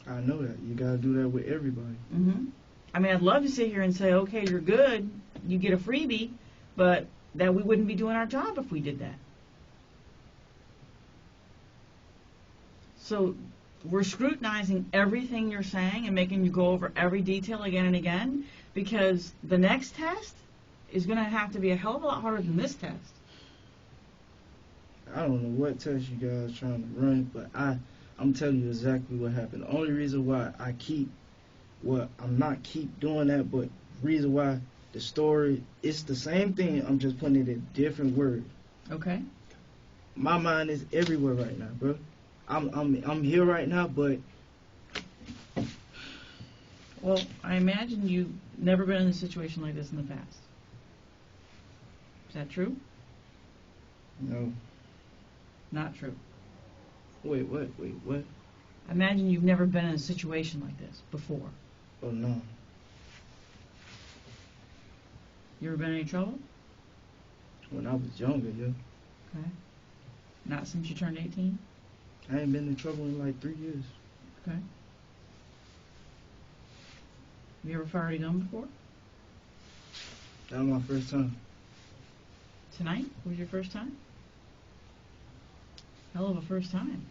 I know that. You gotta do that with everybody. Mm-hmm. I mean, I'd love to sit here and say, okay, you're good, you get a freebie, but that we wouldn't be doing our job if we did that. So we're scrutinizing everything you're saying and making you go over every detail again and again because the next test is going to have to be a hell of a lot harder than this test. I don't know what test you guys trying to run, but I'm telling you exactly what happened. The only reason why I'm not keep doing that, but reason why the story, it's the same thing, I'm just putting it in different words. Okay? My mind is everywhere right now, bro. I'm here right now, but Well, I imagine you've never been in a situation like this in the past. Is that true? no. Not true. Wait, what? I imagine you've never been in a situation like this before. Oh no. You ever been in any trouble? When I was younger, yeah. Okay. Not since you turned 18? I ain't been in trouble in like 3 years. Okay. Have you ever fired a gun before? That was my first time. Tonight was your first time? Hell of a first time.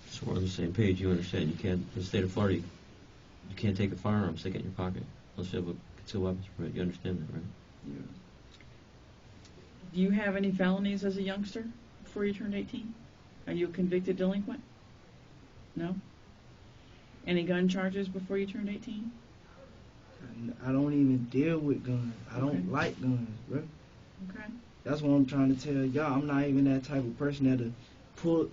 So we're on the same page. You understand? You can't, in the state of Florida, you can't take a firearm, stick it in your pocket, unless you have a concealed weapons permit. You understand that, right? Yeah. Do you have any felonies as a youngster before you turned 18? Are you a convicted delinquent? No? Any gun charges before you turned 18? I don't even deal with guns. I Okay. don't like guns, bro. Okay. That's what I'm trying to tell y'all. I'm not even that type of person that'll pull.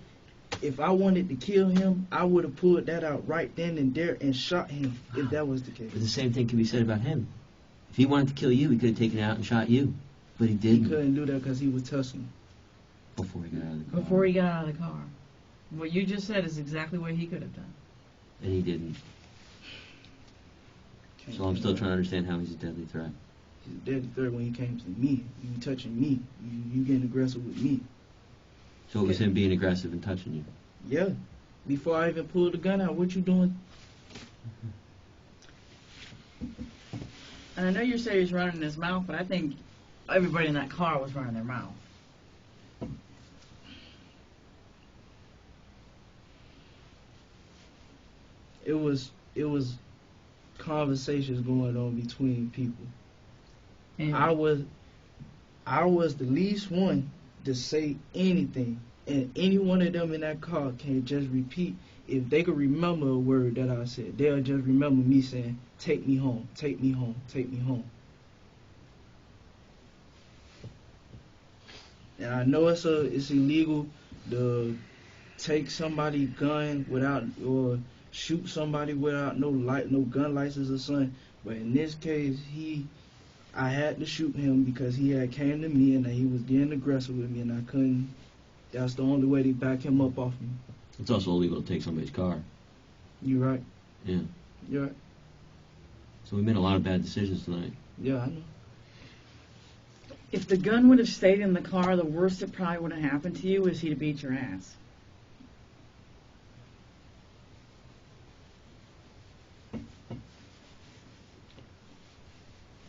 If I wanted to kill him, I would have pulled that out right then and there and shot him if that was the case. But the same thing can be said about him. If he wanted to kill you, he could have taken it out and shot you. But he He didn't couldn't do that because he was tussling. before he got out of the car. Before he got out of the car. What you just said is exactly what he could have done. And he didn't. So I'm still trying to understand how he's a deadly threat. He's a deadly threat when he came to me. You touching me. You getting aggressive with me. So it was him being aggressive and touching you. Yeah. Before I even pulled the gun out, what you doing? And I know you say he's running his mouth, but I think everybody in that car was running their mouth. It was conversations going on between people. And I was the least one to say anything, and any one of them in that car can just repeat. If they could remember a word that I said, they'll just remember me saying, "Take me home, take me home, take me home." And I know it's illegal to take somebody's gun without, or shoot somebody without no gun license or something. But in this case, I had to shoot him because he had came to me and he was getting aggressive with me, and I couldn't. That's the only way to back him up off me. It's also illegal to take somebody's car. You right? Yeah. You right? So we made a lot of bad decisions tonight. Yeah, I know. if the gun would have stayed in the car, the worst that probably would have happened to you is he'd have beat your ass.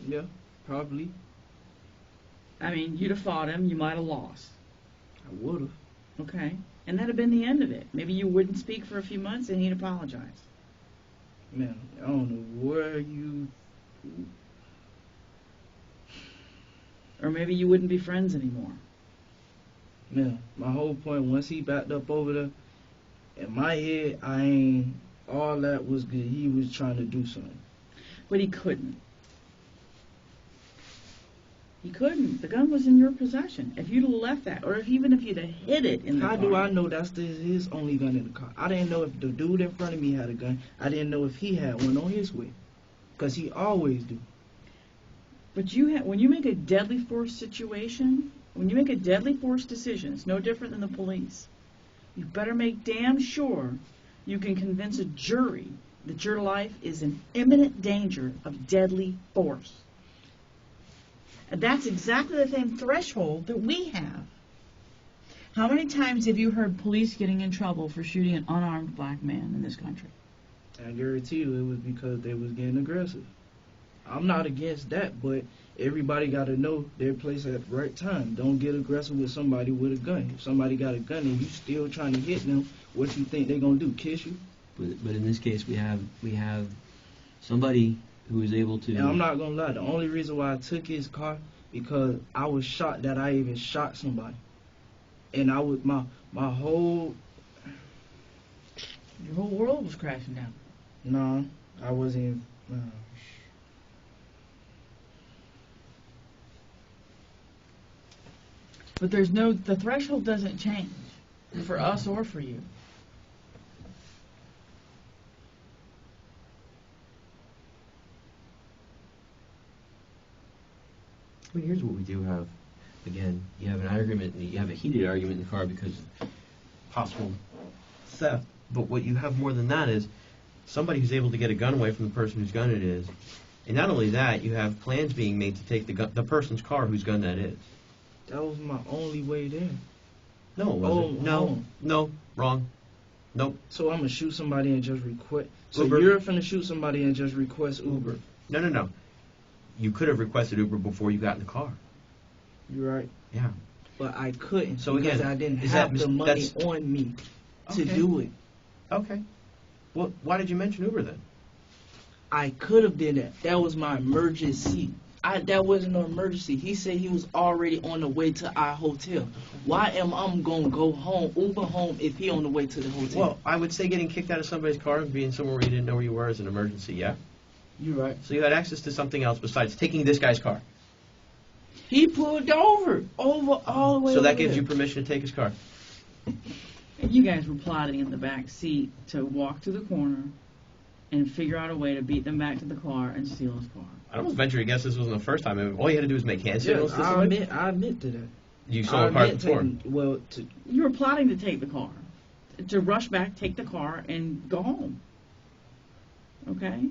Yeah, probably. I mean, you'd have fought him, you might have lost. I would have. Okay? And that'd have been the end of it. Maybe you wouldn't speak for a few months and he'd apologize. Man, I don't know where you. Or maybe you wouldn't be friends anymore. Man, my whole point, once he backed up over there, in my head, I ain't. All that was good. He was trying to do something. But he couldn't. He couldn't. The gun was in your possession. If you'd have left that, or even if you'd have hid it in the How car. do I know that's his only gun in the car? I didn't know if the dude in front of me had a gun. I didn't know if he had one on his way. Because he always do. But when you make a deadly force situation, when you make a deadly force decision, it's no different than the police. You better make damn sure you can convince a jury that your life is in imminent danger of deadly force. And that's exactly the same threshold that we have. How many times have you heard police getting in trouble for shooting an unarmed black man in this country? I guarantee you it was because they was getting aggressive. I'm not against that, but everybody got to know their place at the right time. Don't get aggressive with somebody with a gun. If somebody got a gun and you still trying to hit them, what you think they gonna do? Kiss you? But in this case, we have somebody who is able to. And I'm not gonna lie. The only reason why I took his car because I was shocked that I even shot somebody, and I was my whole. Your whole world was crashing down. Nah, I wasn't. But the threshold doesn't change for us or for you. I mean, here's what we do have. Again, you have an argument, you have a heated argument in the car because of possible theft. But what you have more than that is somebody who's able to get a gun away from the person whose gun it is. And not only that, you have plans being made to take the person's car whose gun that is. That was my only way there. No, it wasn't. Oh, no, wrong. Nope. So I'm gonna shoot somebody and just request. So Uber. you're finna shoot somebody and just request Uber. No. You could have requested Uber before you got in the car. You're right. Yeah. But I couldn't. So because again, I didn't is have that the mis- money that's- on me to Okay. do it. Okay. Well, why did you mention Uber then? I could have did that. That was my emergency. That wasn't no emergency. He said he was already on the way to our hotel. Why am I gonna go home, Uber home, if he on the way to the hotel? Well, I would say getting kicked out of somebody's car and being somewhere where you didn't know where you were is an emergency, yeah? You're right. So you had access to something else besides taking this guy's car. He pulled over all the way. So that over gives there. you permission to take his car. And you guys were plotting in the back seat to walk to the corner and figure out a way to beat them back to the car and steal his car. I don't venture to guess this wasn't the first time. I mean, all you had to do was make hand signals Yes, to I somebody. admit to that. You saw a car before. You were plotting to take the car, to rush back, take the car, and go home. Okay,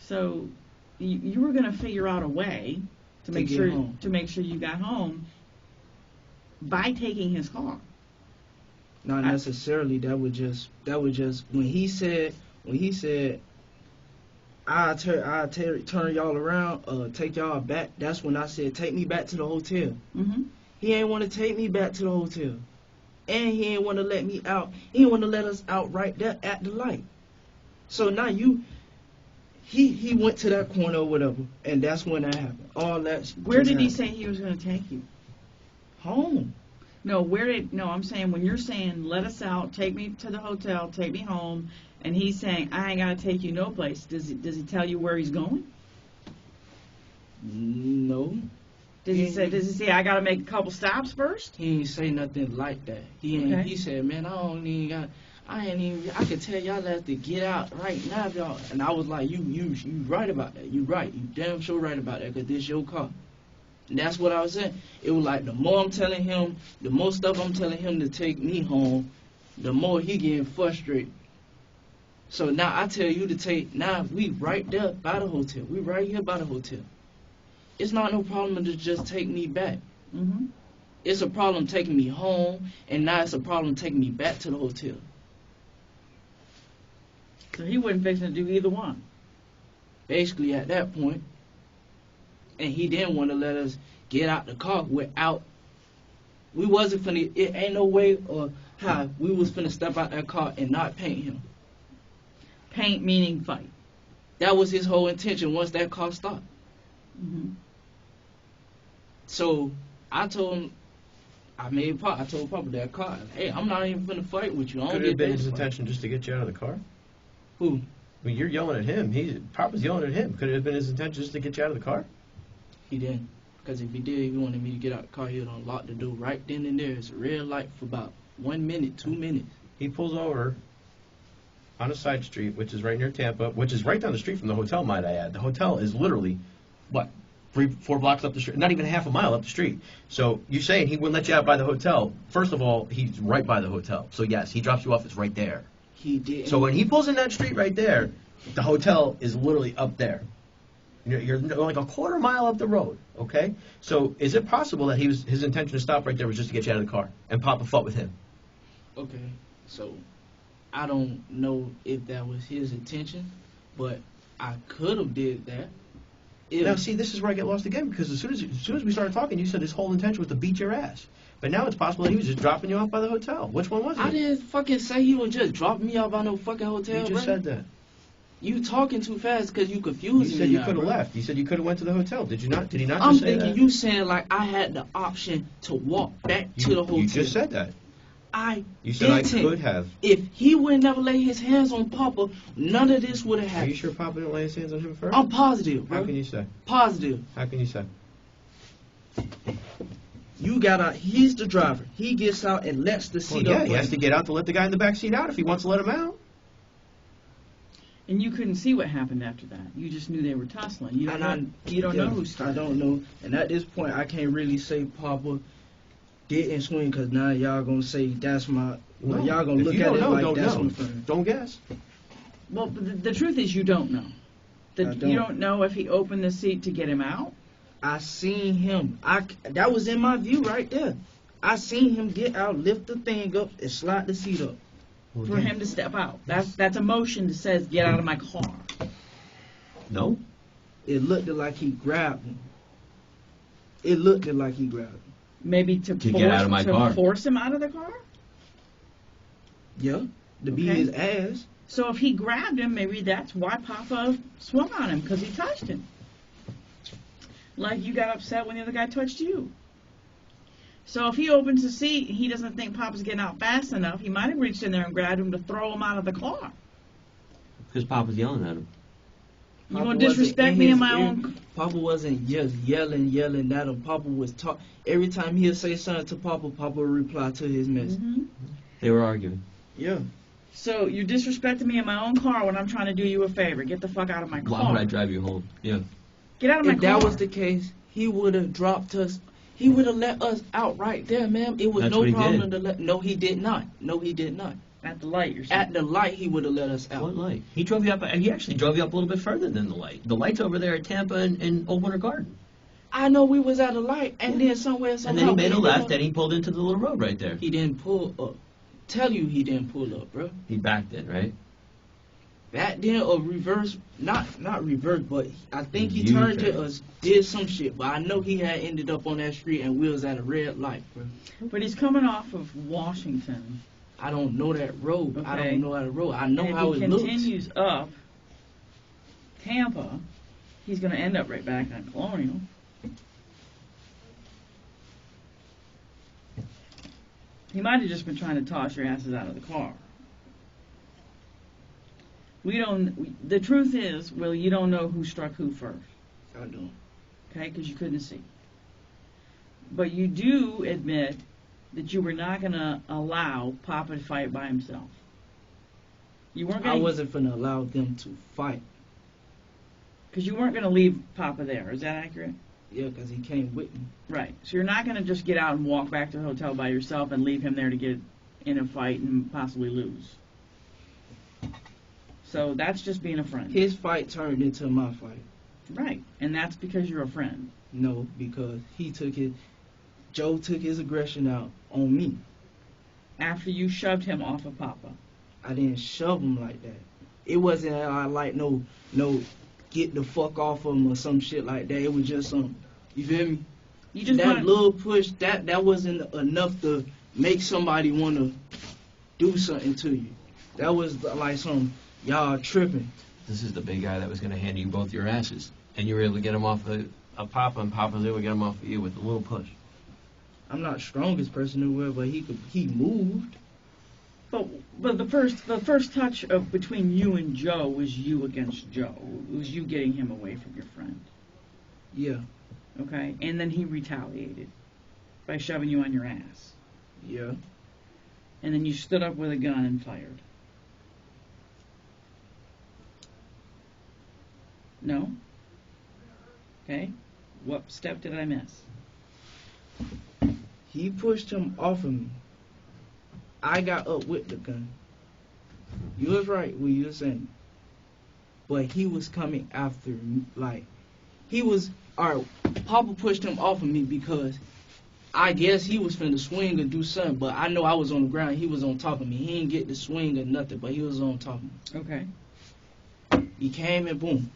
so you were going to figure out a way to make get sure home. you got home by taking his car. Not necessarily. That would just when he said I'll turn y'all around, take y'all back. That's when I said take me back to the hotel. Mm-hmm. He ain't want to take me back to the hotel, and he ain't want to let me out. He ain't want to let us out right there at the light. So now he went to that corner or whatever, and that's when that happened. All that. Where did he happened. say he was going to take you? Home. No, I'm saying when you're saying let us out, take me to the hotel, take me home, and he's saying I ain't gotta take you no place. Does he tell you where he's going? No. Does he say I gotta make a couple stops first? He ain't say nothing like that. He ain't. Okay. He said, "Man, I can tell y'all have to get out right now, y'all." And I was like, "You right about that. You right. You damn sure right about that, 'cause this your car." And that's what I was saying. It was like the more I'm telling him, the more stuff I'm telling him to take me home, the more he getting frustrated. So now I tell you to take. Now we right there by the hotel. We right here by the hotel. It's not no problem to just take me back. Mm-hmm. It's a problem taking me home, and now it's a problem taking me back to the hotel. So he wasn't fixing to do either one. Basically, at that point, and he didn't want to let us get out the car without. We wasn't finna. It ain't no way or how we was finna step out that car and not paint him. Paint meaning fight. That was his whole intention once that car stopped. Mm-hmm. So I told him. I told Papa that car, hey, I'm not even finna fight with you. I don't Could it have get been that his fight. intention just to get you out of the car? Who? I mean, you're yelling at him. Papa's yelling at him. Could it have been his intention just to get you out of the car? He didn't. Because if he did, he wanted me to get out the car. He would unlock the door right then and there. It's a red light for about 1 minute, 2 minutes. He pulls over on a side street, which is right near Tampa, which is right down the street from the hotel, might I add. The hotel is literally, 3-4 blocks up the street, not even half a mile up the street. So you're saying he wouldn't let you out by the hotel. First of all, he's right by the hotel. So yes, he drops you off, it's right there. He did. So when he pulls in that street right there, the hotel is literally up there. You're like a quarter mile up the road, okay? So is it possible that his intention to stop right there was just to get you out of the car and Papa fought with him? Okay, so I don't know if that was his intention, but I could have did that. Now, see, this is where I get lost again, because as soon as we started talking, you said his whole intention was to beat your ass. But now it's possible that he was just dropping you off by the hotel. Which one was it? I didn't fucking say he was just dropping me off by no fucking hotel, You just bro. said that. You talking too fast because you You confused me. said you now, could have bro. left. You said you could have went to the hotel. Did you not? Did he not I'm just say thinking that? you saying like I had the option to walk back to the hotel. You just said that. I You said I didn't. could have. If he would never lay his hands on Papa, none of this would have Are happened. you sure Papa didn't lay his hands on him first? I'm positive, How bro. can you say? Positive. How can you say? You got out. He's the driver. He gets out and lets the Well, seat yeah, up. he has to get out to let the guy in the back seat out if he wants to let him out. And you couldn't see what happened after that. You just knew they were tussling. You don't know who I started. don't know. And at this point, I can't really say Papa didn't swing because now y'all gonna say that's my. Well, No. y'all gonna If look you at don't it know, like don't that's know. my friend. Don't guess. Well, but the truth is you don't know. I don't. You don't know if he opened the seat to get him out. I seen him. That was in my view right there. I seen him get out, lift the thing up, and slide the seat up. Well, for again, him to step out. That's a motion that says, get out of my car. No? It looked like he grabbed him. It looked like he grabbed him. Maybe to get out of my car. force him out of the car? Yeah, to be Okay. his ass. So if he grabbed him, maybe that's why Papa swung on him, because he touched him. Like you got upset when the other guy touched you. So if he opens the seat and he doesn't think Papa's getting out fast enough, he might have reached in there and grabbed him to throw him out of the car. Because Papa's yelling at him. You Papa want to wasn't disrespect me in his my ear. own... Papa wasn't just yelling at him. Papa was talk. Every time he'll say something to Papa, Papa would reply to his message. Mhm. They were arguing. Yeah. So you're disrespecting me in my own car when I'm trying to do you a favor. Get the fuck out of my car. Why would I drive you home? Yeah. Get out of my If car. that was the case, he would have dropped us. He would have let us out right there, ma'am. It was That's no what he problem did. to let. No, he did not. No, he did not. At the light, you're saying. At the light, he would have let us out. What light? He drove you up. He actually drove you up a little bit further than the light. The light's over there at Tampa and Old Winter Garden. I know we was at a light, and then somewhere, And somehow, then he made a didn't left know- and he pulled into the little road right there. He didn't pull up. Tell you he didn't pull up, bro. He backed it, right? That then a reverse, not reverse, but I think he U-turn. turned to us, did some shit. But I know he had ended up on that street, and we was at a red light, bro. But he's coming off of Washington. I don't know that road. I Okay. don't know how to road. I know And how if it he looks. continues up Tampa, he's going to end up right back on Colonial. He might have just been trying to toss your asses out of the car. The truth is, Will, you don't know who struck who first, I don't. okay, because you couldn't see. But you do admit that you were not going to allow Papa to fight by himself. You weren't I going to... wasn't finna allow them to fight. Because you weren't going to leave Papa there. Is that accurate? Yeah, 'cause he came with me. Right. So you're not going to just get out and walk back to the hotel by yourself and leave him there to get in a fight and possibly lose. So that's just being a friend. His fight turned into my fight. Right. And that's because you're a friend. No, because Joe took his aggression out on me. After you shoved him off of Papa. I didn't shove him like that. It wasn't like no get the fuck off of him or some shit like that. It was just some, you feel me? You just that wanted... little push, that wasn't enough to make somebody want to do something to you. That was like some, y'all tripping. This is the big guy that was going to hand you both your asses. And you were able to get him off of Papa, and Papa was able to get him off of you with a little push. I'm not the strongest person in the world, but he moved. But the first touch of between you and Joe was you against Joe. It was you getting him away from your friend. Yeah, Okay? And then he retaliated by shoving you on your ass. yeah. And then you stood up with a gun and fired. No? Okay. What step did I miss? He pushed him off of me. I got up with the gun. You was right what you were saying. But he was coming after me. Like, Papa pushed him off of me because I guess he was finna swing or do something, but I know I was on the ground. He was on top of me. He didn't get the swing or nothing, but he was on top of me. Okay. He came and boom.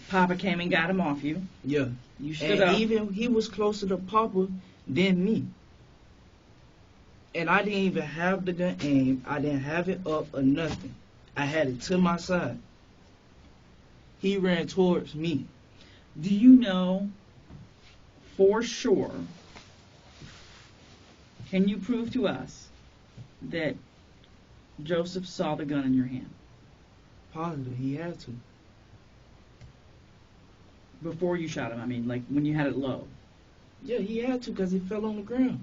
Papa came and got him off you. Yeah. You stood And up. even he was closer to Papa than me. And I didn't even have the gun aimed. I didn't have it up or nothing. I had it to my side. He ran towards me. Do you know for sure, can you prove to us that Joseph saw the gun in your hand Positive, he had to. before you shot him? I mean, like when you had it low. Yeah, he had to because it fell on the ground.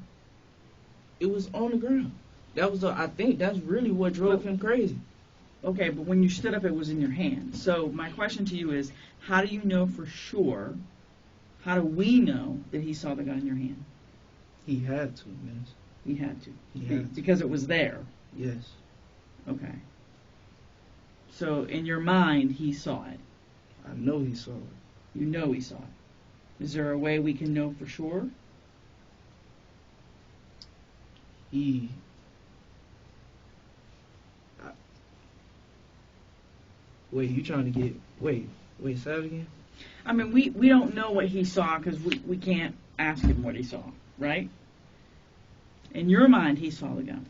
It was on the ground. I think that's really what drove him crazy. Okay, but when you stood up, it was in your hand. So my question to you is, how do you know for sure, how do we know that he saw the gun in your hand? He had to, man. He had to. He had to. Because it was there. Yes. Okay. So in your mind, he saw it. I know he saw it. You know he saw it. Is there a way we can know for sure? Wait, you trying to get? Wait, say that again. I mean, we don't know what he saw because we can't ask him what he saw, right? In your mind, he saw the gun.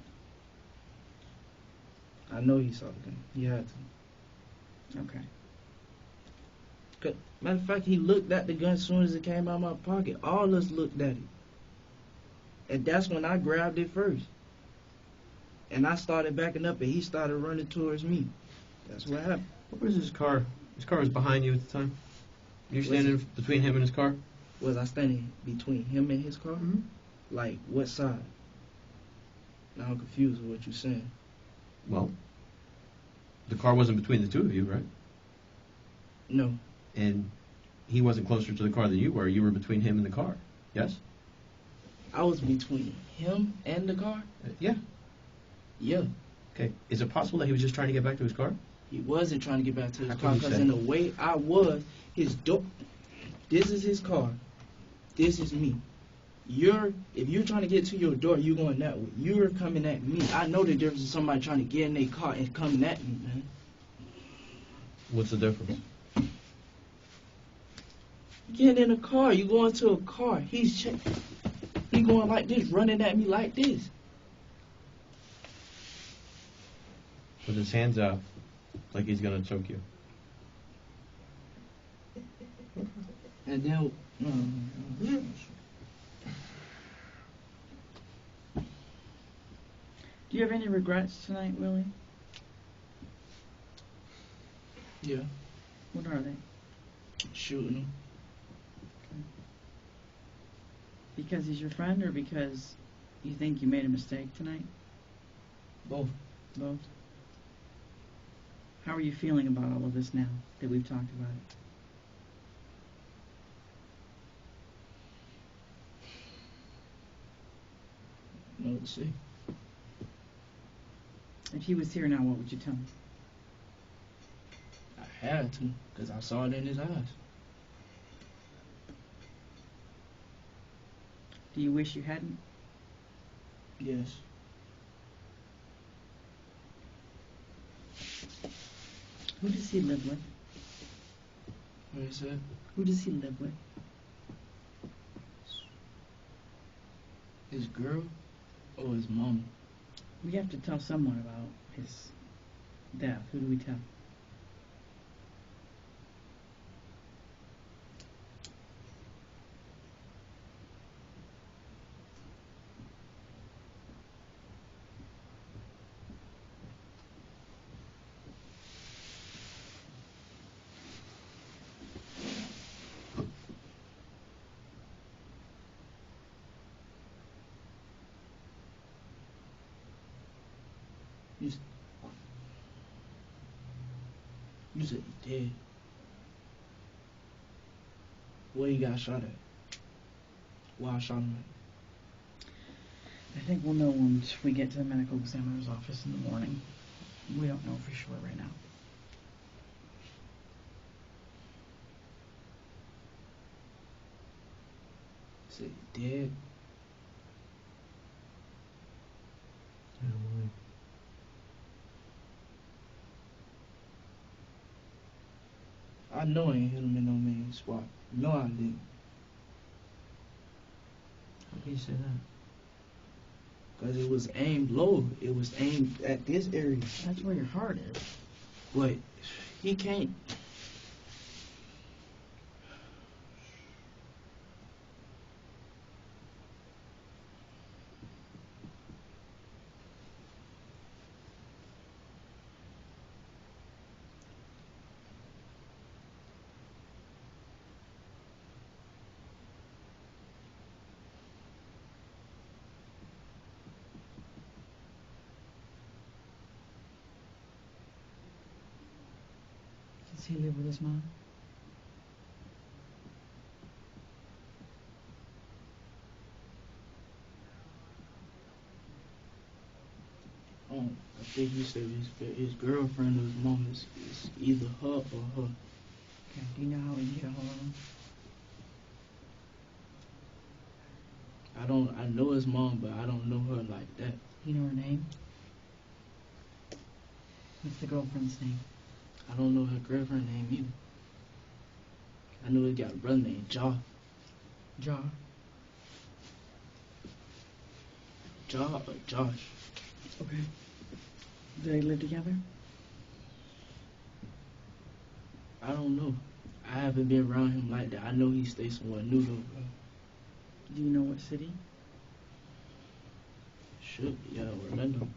I know he saw the gun. He had to. Okay. Matter of fact, he looked at the gun as soon as it came out of my pocket. All of us looked at it. And that's when I grabbed it first. And I started backing up and he started running towards me. That's what happened. What was his car? His car was behind you at the time? You were standing between him and his car? Was I standing between him and his car? Mm-hmm. Like, what side? Now I'm confused with what you're saying. Well, the car wasn't between the two of you, right? No. And he wasn't closer to the car than you were. You were between him and the car. Yes? I was between him and the car? Yeah. Yeah. Okay. Is it possible that he was just trying to get back to his car? He wasn't trying to get back to his How car can you because say? in the way I was, his door. This is his car. This is me. If you're trying to get to your door, you're going that way. You're coming at me. I know the difference in somebody trying to get in their car and coming at me, man. What's the difference? Getting in a car, you going to a car. He going like this, running at me like this. With his hands out, like he's gonna choke you. And then, Do you have any regrets tonight, Willie? yeah, What are they? shooting him. Because he's your friend, or because you think you made a mistake tonight? Both. Both. How are you feeling about all of this now that we've talked about it? No, let's see. If he was here now, what would you tell him? I had to, because I saw it in his eyes. Do you wish you hadn't? Yes. Who does he live with? What is that? Who does he live with? His girl or his mama? We have to tell someone about his death. Who do we tell? You said he dead. Where he got shot at? Why I shot him at? I think we'll know once we get to the medical examiner's office in the morning. We don't know for sure right now. Said he dead. I know I ain't hit him in no main spot. No, I didn't. How can you say that? Because it was aimed low. It was aimed at this area. That's where your heart is. But he can't. Does he live with his mom? I think he said his girlfriend or his mom is either her or her. Okay. Do you know how we can get a hold of him? I know his mom, but I don't know her like that. You know her name? What's the girlfriend's name? I don't know her girlfriend name either. I know he got a brother named Josh. Jaw. Josh. Okay. Do they live together? I don't know. I haven't been around him like that. I know he stays somewhere new though, bro. Do you know what city? Should be, yeah, Orlando.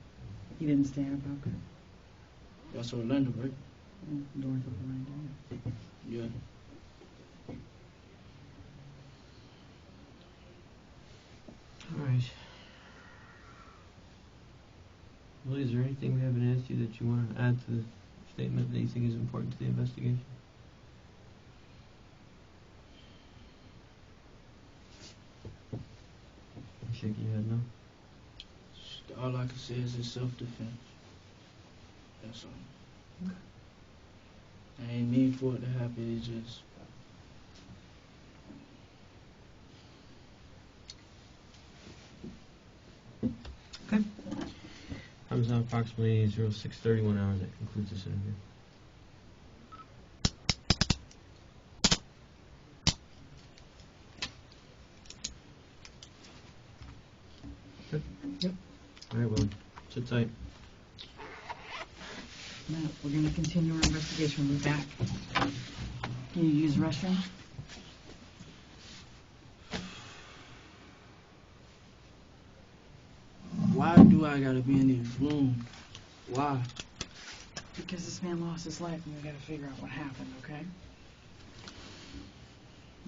He didn't stay in Apopka. That's Orlando, right? North of Orlando. Yeah. All right. Well, is there anything we haven't asked you that you want to add to the statement that you think is important to the investigation? You shaking your head no? All I can say is it's self-defense. That's all. I ain't mean for it to happen. It's just Time is now approximately 06:31 hours. That concludes this interview. Good? Yep. All right, Willie. Sit tight. Now, we're going to continue our investigation. We'll be back. Can you use the restroom? why do I gotta be in this room? Why? Because this man lost his life and we got to figure out what happened, okay?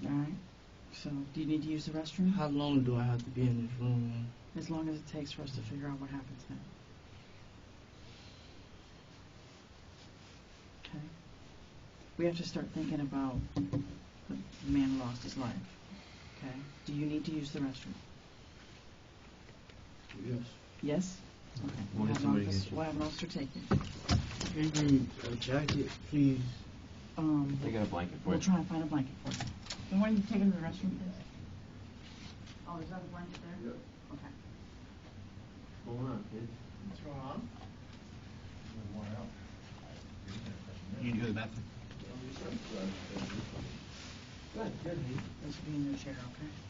All right. So, do you need to use the restroom? How long do I have to be in this room, man? As long as it takes for us to figure out what happens now. Okay. We have to start thinking about the man who lost his life. Okay. Do you need to use the restroom? Yes. Yes? Okay. We'll get somebody to get you. We'll have an officer take you. Give me a jacket, please. They got a blanket for We'll you. try and find a blanket for you. And when you take him to the restroom, please? Oh, is that a blanket there? Yeah. Okay. Hold on, kid. What's going on? You need to go to the bathroom. This will be in your chair, okay?